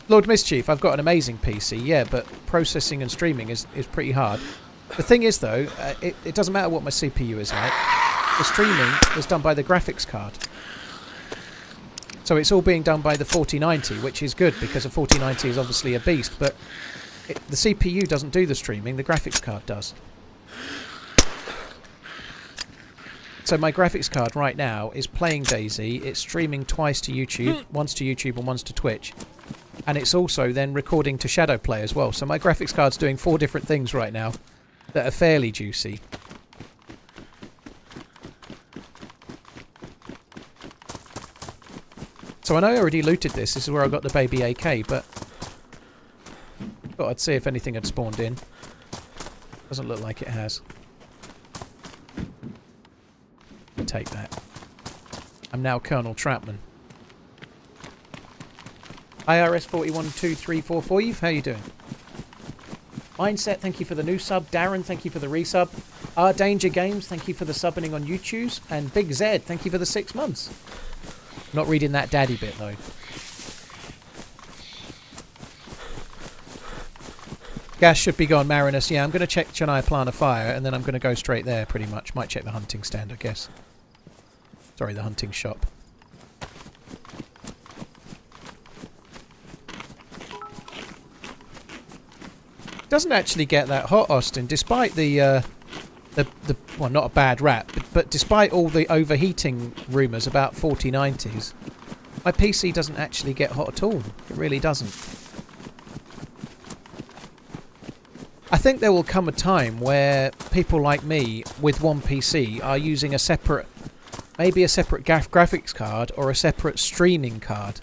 Lord Mischief, I've got an amazing PC, yeah, but processing and streaming is pretty hard. The thing is, though, it doesn't matter what my CPU is like. The streaming is done by the graphics card. So it's all being done by the 4090, which is good because a 4090 is obviously a beast, but the CPU doesn't do the streaming, the graphics card does. So my graphics card right now is playing DayZ, it's streaming twice to YouTube, once to YouTube and once to Twitch. And it's also then recording to Shadowplay as well. So my graphics card's doing 4 different things right now that are fairly juicy. So I know I already looted this. This is where I got the baby AK, but thought I'd see if anything had spawned in. Doesn't look like it has. Take that. I'm now Colonel Trapman. IRS 412344. Eve, how you doing? Mindset, thank you for the new sub. Darren, thank you for the resub. Danger Games, thank you for the subbing on YouTube. And Big Z, thank you for the 6 months. Not reading that daddy bit, though. Gas should be gone, Marinus. Yeah, I'm going to check Chennai Plant a Fire, and then I'm going to go straight there, pretty much. Might check the hunting stand, I guess. Sorry, the hunting shop. Doesn't actually get that hot, Austin, despite the well, not a bad rap, but despite all the overheating rumours about 4090s, my PC doesn't actually get hot at all. It really doesn't. I think there will come a time where people like me with one PC are using a separate, maybe a separate graphics card or a separate streaming card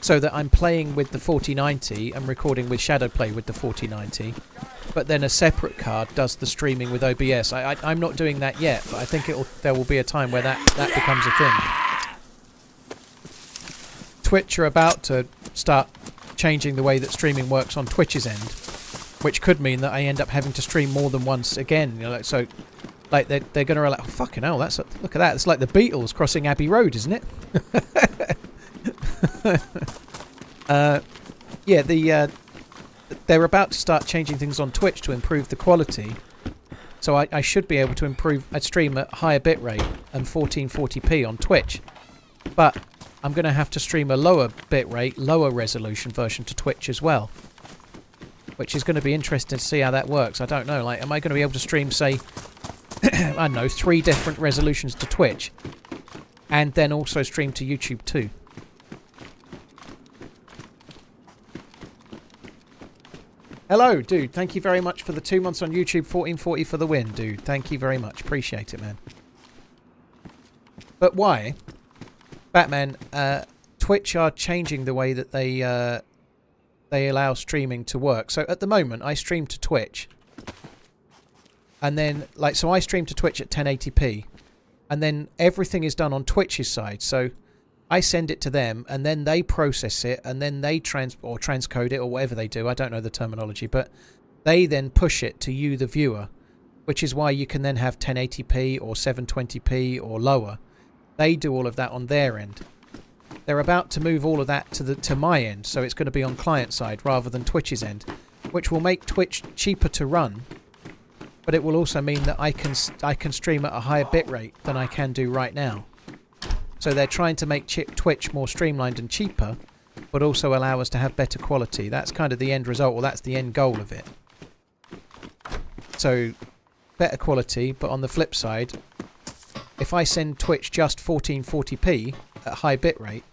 so that I'm playing with the 4090 and recording with Shadowplay with the 4090, but then a separate card does the streaming with OBS. I'm not doing that yet, but I think there will be a time where that becomes a thing. Twitch are about to start changing the way that streaming works on Twitch's end, which could mean that I end up having to stream more than once again. You know, so like they're going to like, oh, fucking hell, look at that. It's like the Beatles crossing Abbey Road, isn't it? Yeah, they're about to start changing things on Twitch to improve the quality. So I should be able to stream at higher bitrate and 1440p on Twitch. But I'm going to have to stream a lower bitrate, lower resolution version to Twitch as well. Which is going to be interesting to see how that works. I don't know. Like, am I going to be able to stream, say, I don't know, 3 different resolutions to Twitch, and then also stream to YouTube too? Hello, dude. Thank you very much for the 2 months on YouTube. 1440 for the win, dude. Thank you very much. Appreciate it, man. But why? Batman, Twitch are changing the way that they allow streaming to work. So at the moment, I stream to Twitch. And then, like, so I stream to Twitch at 1080p. And then everything is done on Twitch's side. So I send it to them, and then they process it, and then they transcode it, or whatever they do. I don't know the terminology, but they then push it to you, the viewer, which is why you can then have 1080p or 720p or lower. They do all of that on their end. They're about to move all of that to my end, so it's going to be on client side rather than Twitch's end, which will make Twitch cheaper to run, but it will also mean that I can stream at a higher bitrate than I can do right now. So they're trying to make Twitch more streamlined and cheaper, but also allow us to have better quality. That's kind of the end result, or that's the end goal of it. So better quality, but on the flip side, if I send Twitch just 1440p at high bitrate,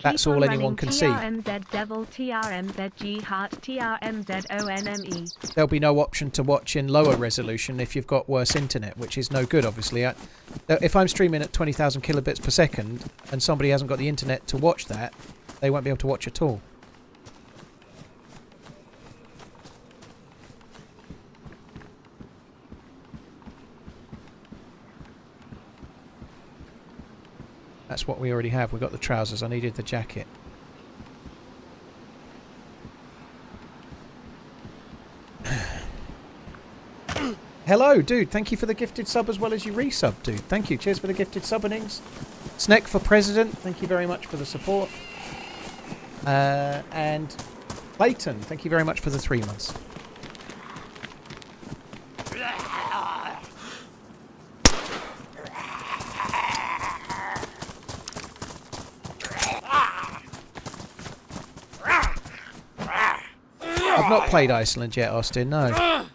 that's all anyone can see. TRMZ Devil, TRMZ G Heart, TRMZ ONME. There'll be no option to watch in lower resolution if you've got worse internet, which is no good, obviously. If I'm streaming at 20,000 kilobits per second and somebody hasn't got the internet to watch that, they won't be able to watch at all. That's what we already have. We got the trousers. I needed the jacket. Hello, dude. Thank you for the gifted sub as well as you resub, dude. Thank you. Cheers for the gifted subbenings. Sneck for president. Thank you very much for the support. And Clayton, thank you very much for the 3 months. I've not played Iceland yet, Austin, no.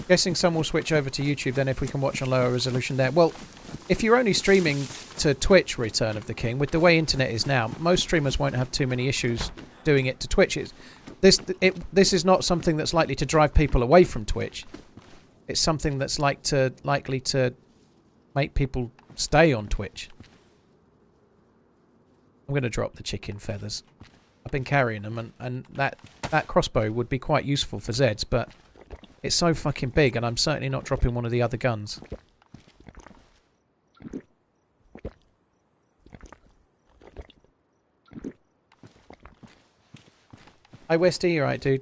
Guessing some will switch over to YouTube then if we can watch on lower resolution there. Well, if you're only streaming to Twitch Return of the King, with the way internet is now, most streamers won't have too many issues doing it to Twitch. This is not something that's likely to drive people away from Twitch. It's something that's likely to make people stay on Twitch. I'm going to drop the chicken feathers. I've been carrying them, and that crossbow would be quite useful for Zeds, but it's so fucking big, and I'm certainly not dropping one of the other guns. Hi Westy, you alright, dude?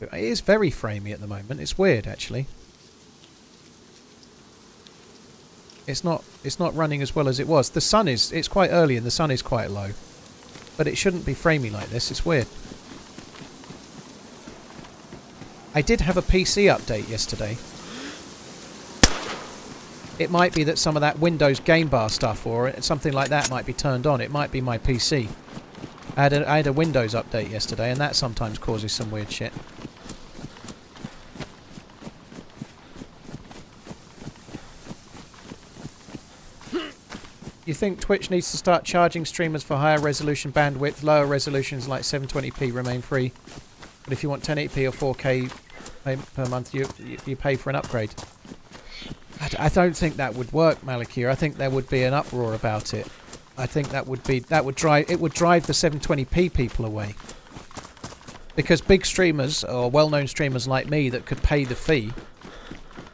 It is very framey at the moment. It's weird, actually. It's not running as well as it was. The sun is, it's quite early and the sun is quite low. But it shouldn't be framey like this. It's weird. I did have a PC update yesterday. It might be that some of that Windows game bar stuff or something like that might be turned on. It might be my PC. I had a Windows update yesterday, and that sometimes causes some weird shit. think Twitch needs to start charging streamers for higher resolution bandwidth? Lower resolutions like 720p remain free. But if you want 1080p or 4K per month, you pay for an upgrade. I don't think that would work, Malakir. I think there would be an uproar about it. I think that would drive the 720p people away. Because big streamers or well-known streamers like me that could pay the fee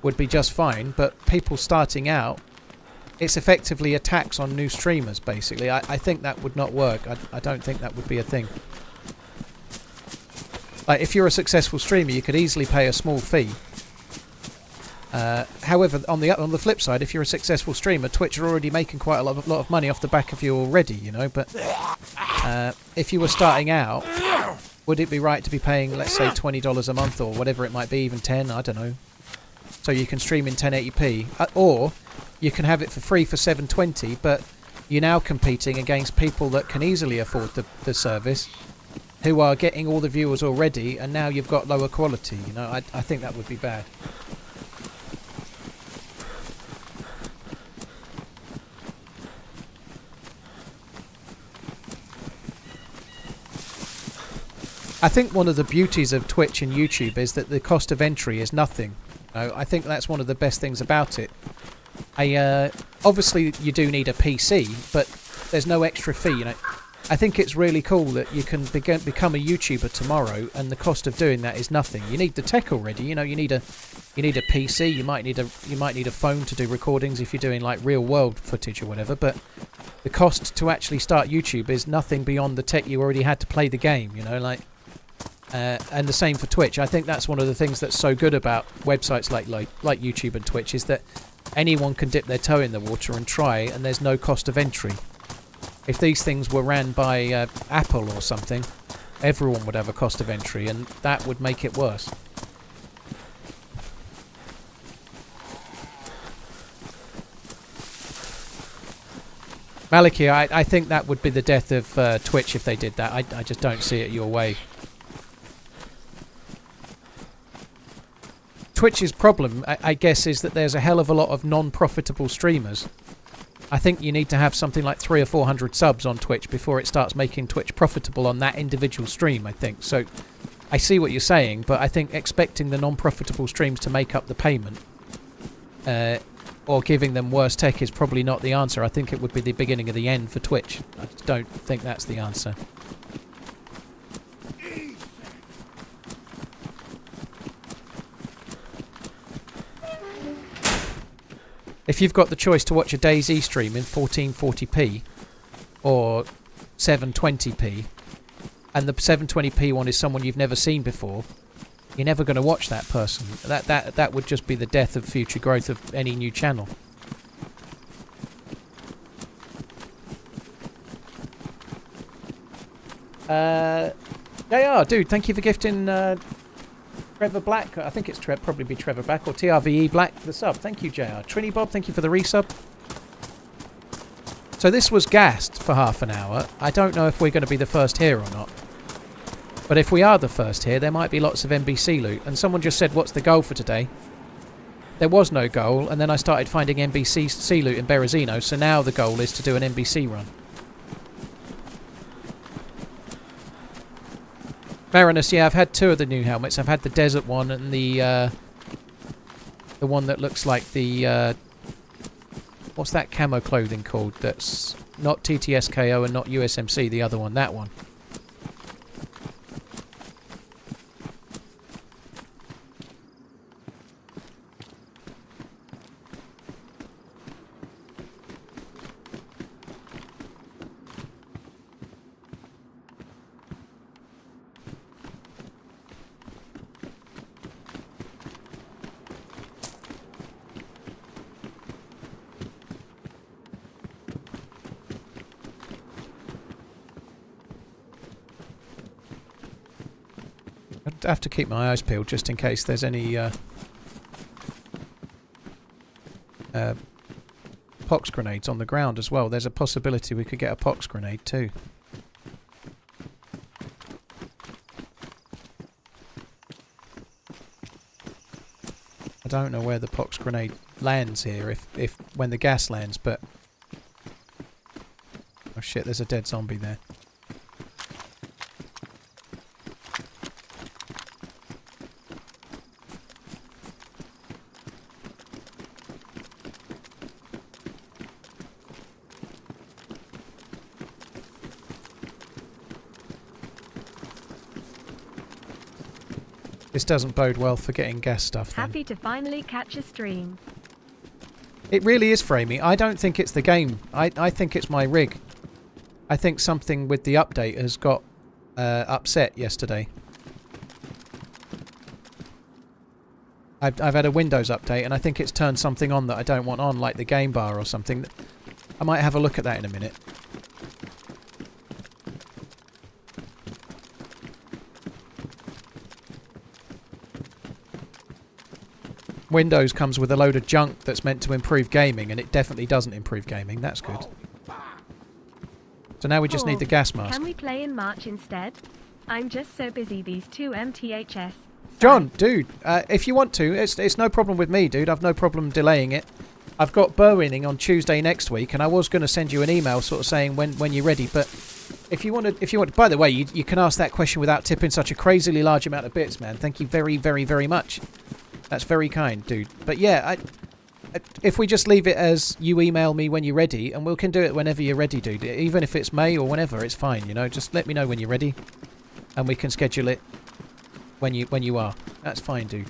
would be just fine, but people starting out, it's effectively a tax on new streamers, basically. I think that would not work. I don't think that would be a thing. Like, if you're a successful streamer, you could easily pay a small fee. However, on the flip side, if you're a successful streamer, Twitch are already making quite a lot of money off the back of you already, you know. But if you were starting out, would it be right to be paying, let's say, $20 a month or whatever it might be, even 10? I don't know. So you can stream in 1080p, or you can have it for free for 720, but you're now competing against people that can easily afford the service, who are getting all the viewers already, and now you've got lower quality. You know, I think that would be bad. I think one of the beauties of Twitch and YouTube is that the cost of entry is nothing. I think that's one of the best things about it. Obviously, you do need a PC, but there's no extra fee. You know, I think it's really cool that you can become a YouTuber tomorrow, and the cost of doing that is nothing. You need the tech already. You know, you need a PC. You might need a phone to do recordings if you're doing like real world footage or whatever. But the cost to actually start YouTube is nothing beyond the tech you already had to play the game. You know, like. And the same for Twitch. I think that's one of the things that's so good about websites like YouTube and Twitch, is that anyone can dip their toe in the water and try, and there's no cost of entry. If these things were ran by Apple or something, everyone would have a cost of entry, and that would make it worse. Maliki, I think that would be the death of Twitch if they did that. I just don't see it your way. Twitch's problem, I guess, is that there's a hell of a lot of non-profitable streamers. I think you need to have something like 300 or 400 subs on Twitch before it starts making Twitch profitable on that individual stream, I think. So, I see what you're saying, but I think expecting the non-profitable streams to make up the payment, or giving them worse tech, is probably not the answer. I think it would be the beginning of the end for Twitch. I don't think that's the answer. If you've got the choice to watch a DayZ stream in 1440p or 720p, and the 720p one is someone you've never seen before, you're never going to watch that person. That would just be the death of future growth of any new channel. JR, dude, thank you for gifting Trevor Black. I think it's probably be Trevor Black or TRVE Black, the sub. Thank you, JR. Trini Bob, thank you for the resub. So this was gassed for half an hour. I don't know if we're going to be the first here or not. But if we are the first here, there might be lots of NBC loot. And someone just said, what's the goal for today? There was no goal, and then I started finding NBC loot in Berezino, so now the goal is to do an NBC run. Marinus, yeah, I've had two of the new helmets. I've had the desert one and the one that looks like the what's that camo clothing called? That's not TTSKO and not USMC. The other one, that one. I have to keep my eyes peeled just in case there's any pox grenades on the ground as well. There's a possibility we could get a pox grenade too. I don't know where the pox grenade lands here, if when the gas lands, but Oh shit, there's a dead zombie there. This doesn't bode well for getting gas stuff then. Happy to finally catch a stream. It really is framey. I don't think it's the game. I think it's my rig. I think something with the update has got upset yesterday. I've had a Windows update and I think it's turned something on that I don't want on, like the game bar or something. I might have a look at that in a minute. Windows comes with a load of junk that's meant to improve gaming, and it definitely doesn't improve gaming. That's good. So now we just need the gas mask. Can we play in March instead? I'm just so busy these two MTHS. John, dude, if you want to, it's no problem with me, dude. I've no problem delaying it. I've got Burwinning on Tuesday next week, and I was going to send you an email sort of saying when you're ready, but if you want, by the way, you can ask that question without tipping such a crazily large amount of bits, man. Thank you very, very, very much. That's very kind, dude. But yeah, if we just leave it as you email me when you're ready, and we can do it whenever you're ready, dude. Even if it's May or whenever, it's fine, you know. Just let me know when you're ready, and we can schedule it when you are. That's fine, dude.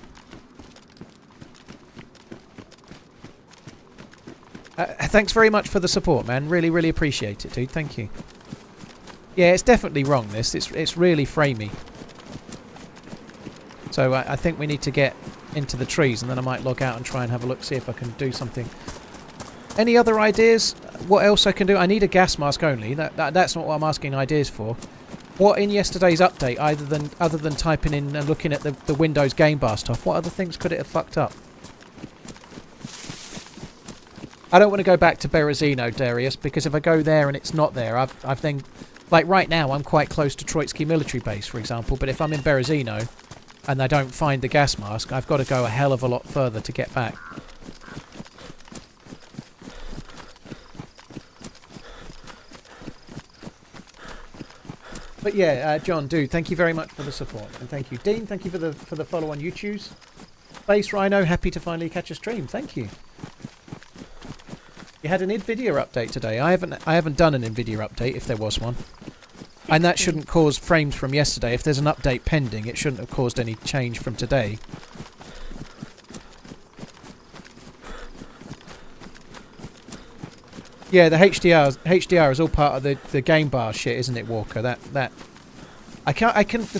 Thanks very much for the support, man. Really, really appreciate it, dude. Thank you. Yeah, it's definitely wrong, this. It's really framey. So I think we need to get into the trees, and then I might log out and try and have a look, see if I can do something. Any other ideas? What else I can do? I need a gas mask only. That's not what I'm asking ideas for. What in yesterday's update, other than typing in and looking at the Windows game bar stuff, what other things could it have fucked up? I don't want to go back to Berezino, Darius, because if I go there and it's not there, I've then... Like right now, I'm quite close to Troitsky military base, for example, but if I'm in Berezino and I don't find the gas mask, I've got to go a hell of a lot further to get back. But yeah, John, dude, thank you very much for the support, and thank you, Dean. Thank you for the follow on YouTube. Base Rhino, happy to finally catch a stream. Thank you. You had an NVIDIA update today. I haven't done an NVIDIA update if there was one, and that shouldn't cause frames from yesterday. If there's an update pending, it shouldn't have caused any change from today. Yeah, the HDR is all part of the game bar shit, isn't it, Walker? The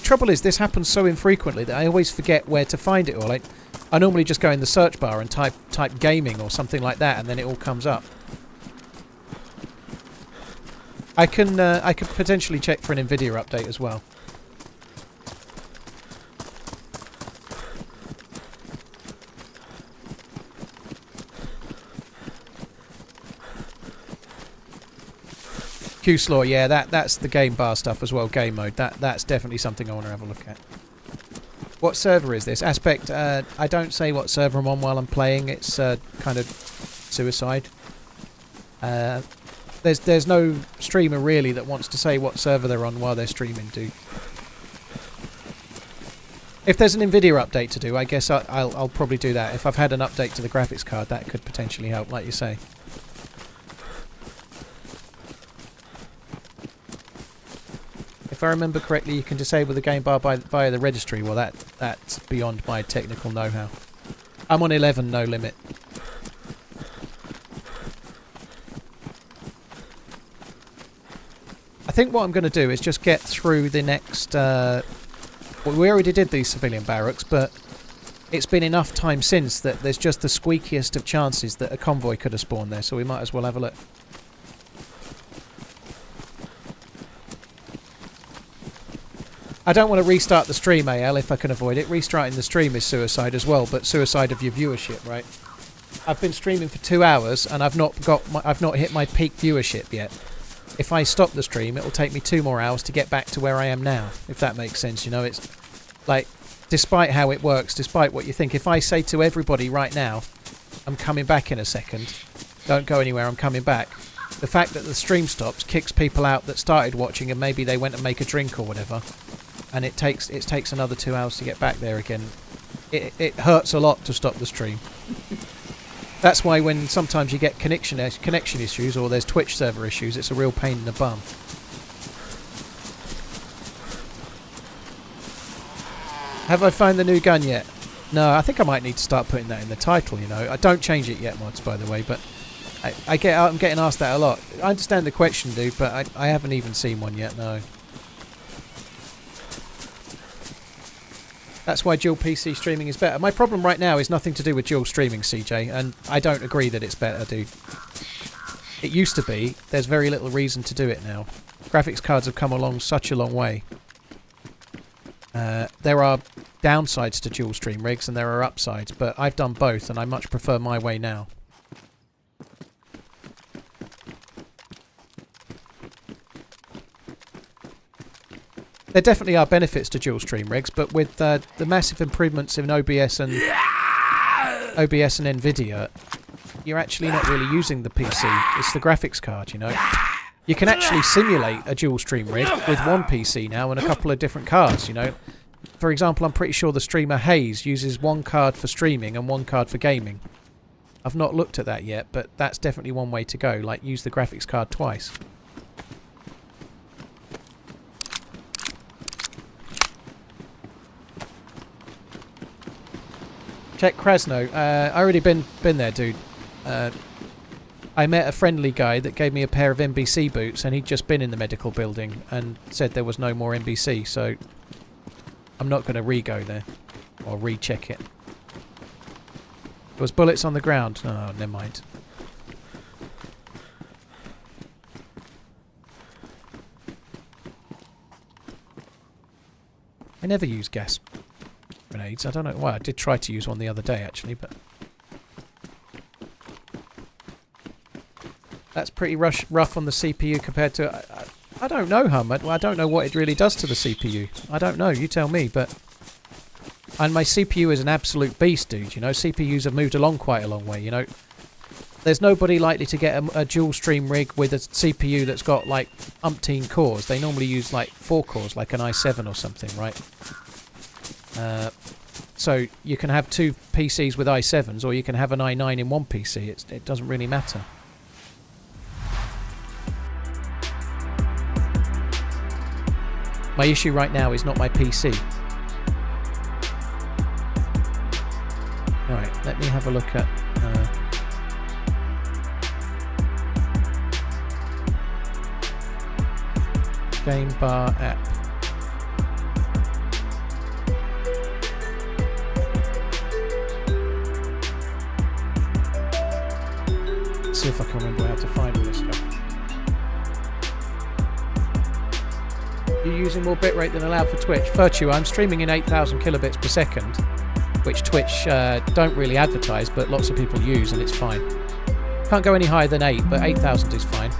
trouble is, this happens so infrequently that I always forget where to find it all. Like, I normally just go in the search bar and type gaming or something like that, and then it all comes up. I could potentially check for an NVIDIA update as well. Q-Slaw, yeah, that's the game bar stuff as well, game mode. That's definitely something I want to have a look at. What server is this? Aspect, I don't say what server I'm on while I'm playing. It's kind of suicide. There's no streamer really that wants to say what server they're on while they're streaming, dude. If there's an NVIDIA update to do, I guess I'll probably do that. If I've had an update to the graphics card, that could potentially help, like you say. If I remember correctly, you can disable the game bar via the registry. Well, that's beyond my technical know-how. I'm on 11, no limit. I think what I'm going to do is just get through the next... well, we already did these civilian barracks, but it's been enough time since that there's just the squeakiest of chances that a convoy could have spawned there, so we might as well have a look. I don't want to restart the stream, AL, if I can avoid it. Restarting the stream is suicide as well, but suicide of your viewership, right? I've been streaming for 2 hours and I've not hit my peak viewership yet. If I stop the stream, it will take me 2 more hours to get back to where I am now, if that makes sense. You know, it's like, despite how it works, despite what you think, if I say to everybody right now, I'm coming back in a second, don't go anywhere, I'm coming back, the fact that the stream stops kicks people out that started watching and maybe they went and make a drink or whatever, and it takes another 2 hours to get back there again. It hurts a lot to stop the stream. That's why when sometimes you get connection issues or there's Twitch server issues, it's a real pain in the bum. Have I found the new gun yet? No, I think I might need to start putting that in the title, you know. I don't change it yet, mods, by the way, but I'm getting asked that a lot. I understand the question, dude, but I haven't even seen one yet, no. That's why dual PC streaming is better. My problem right now is nothing to do with dual streaming, CJ, and I don't agree that it's better, dude. It used to be. There's very little reason to do it now. Graphics cards have come along such a long way. There are downsides to dual stream rigs and there are upsides, but I've done both and I much prefer my way now. There definitely are benefits to dual stream rigs, but with the massive improvements in OBS and NVIDIA, you're actually not really using the PC. It's the graphics card, you know. You can actually simulate a dual stream rig with one PC now and a couple of different cards, you know. For example, I'm pretty sure the streamer Hayes uses one card for streaming and one card for gaming. I've not looked at that yet, but that's definitely one way to go, like use the graphics card twice. Check Krasno. I already been there, dude. I met a friendly guy that gave me a pair of NBC boots, and he'd just been in the medical building and said there was no more NBC, so I'm not going to re-go there or recheck it. There was bullets on the ground. Oh, never mind. I never use gas grenades. I don't know why. I did try to use one the other day, actually, but that's pretty rough on the CPU compared to... I don't know, Hummer. I don't know what it really does to the CPU. I don't know. You tell me, but... And my CPU is an absolute beast, dude, you know. CPUs have moved along quite a long way, you know. There's nobody likely to get a dual stream rig with a CPU that's got, like, umpteen cores. They normally use, like, 4 cores, like an i7 or something, right? So you can have 2 PCs with i7s, or you can have an i9 in one PC. It doesn't really matter. My issue right now is not my PC. Alright, let me have a look at... Game Bar app. Let's see if I can remember how to find all this stuff. You're using more bitrate than allowed for Twitch. Virtue, I'm streaming in 8,000 kilobits per second, which Twitch don't really advertise, but lots of people use, and it's fine. Can't go any higher than 8, but 8,000 is fine.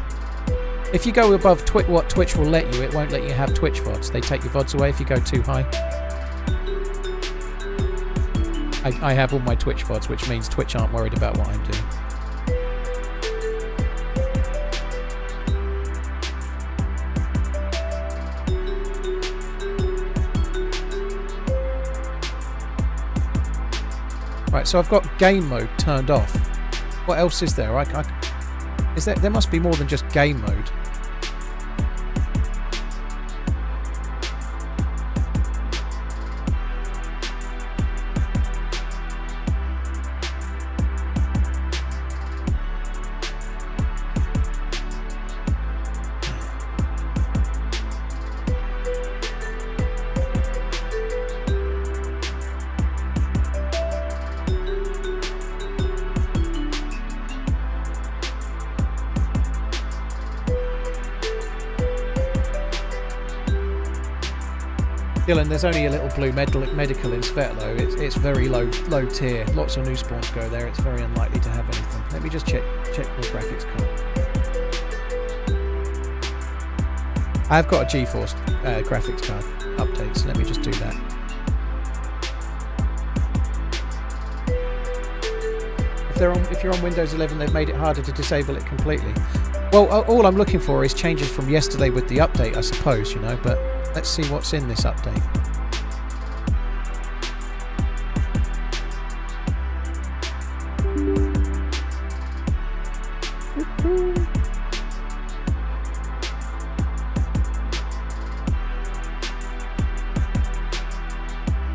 If you go above what Twitch will let you, it won't let you have Twitch VODs. They take your VODs away if you go too high. I have all my Twitch VODs, which means Twitch aren't worried about what I'm doing. Right, so I've got game mode turned off. What else is there? There must be more than just game mode. Dylan, there's only a little blue medical in Svetlo. It's very low tier. Lots of new spawns go there. It's very unlikely to have anything. Let me just check the graphics card. I've got a GeForce graphics card update, so let me just do that. If you're on Windows 11, they've made it harder to disable it completely. Well, all I'm looking for is changes from yesterday with the update, I suppose, you know, but let's see what's in this update.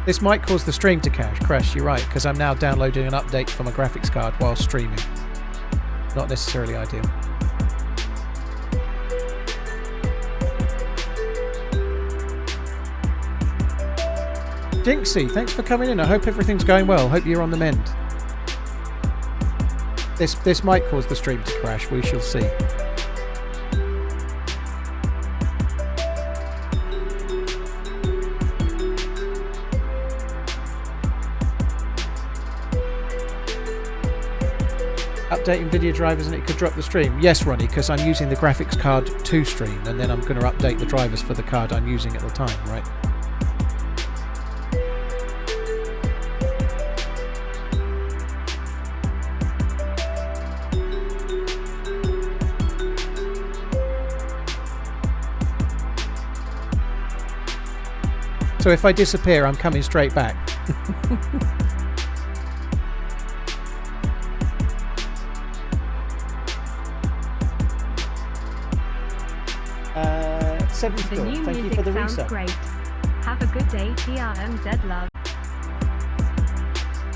This might cause the stream to crash, you're right, because I'm now downloading an update from a graphics card while streaming. Not necessarily ideal. Jinxie, thanks for coming in. I hope everything's going well. Hope you're on the mend. This might cause the stream to crash. We shall see. Updating video drivers and it could drop the stream. Yes, Ronnie, because I'm using the graphics card to stream, and then I'm going to update the drivers for the card I'm using at the time, right? So if I disappear, I'm coming straight back. 7th The door. new Thank you music for the sounds resub. great. Have a good day, TRMZ love.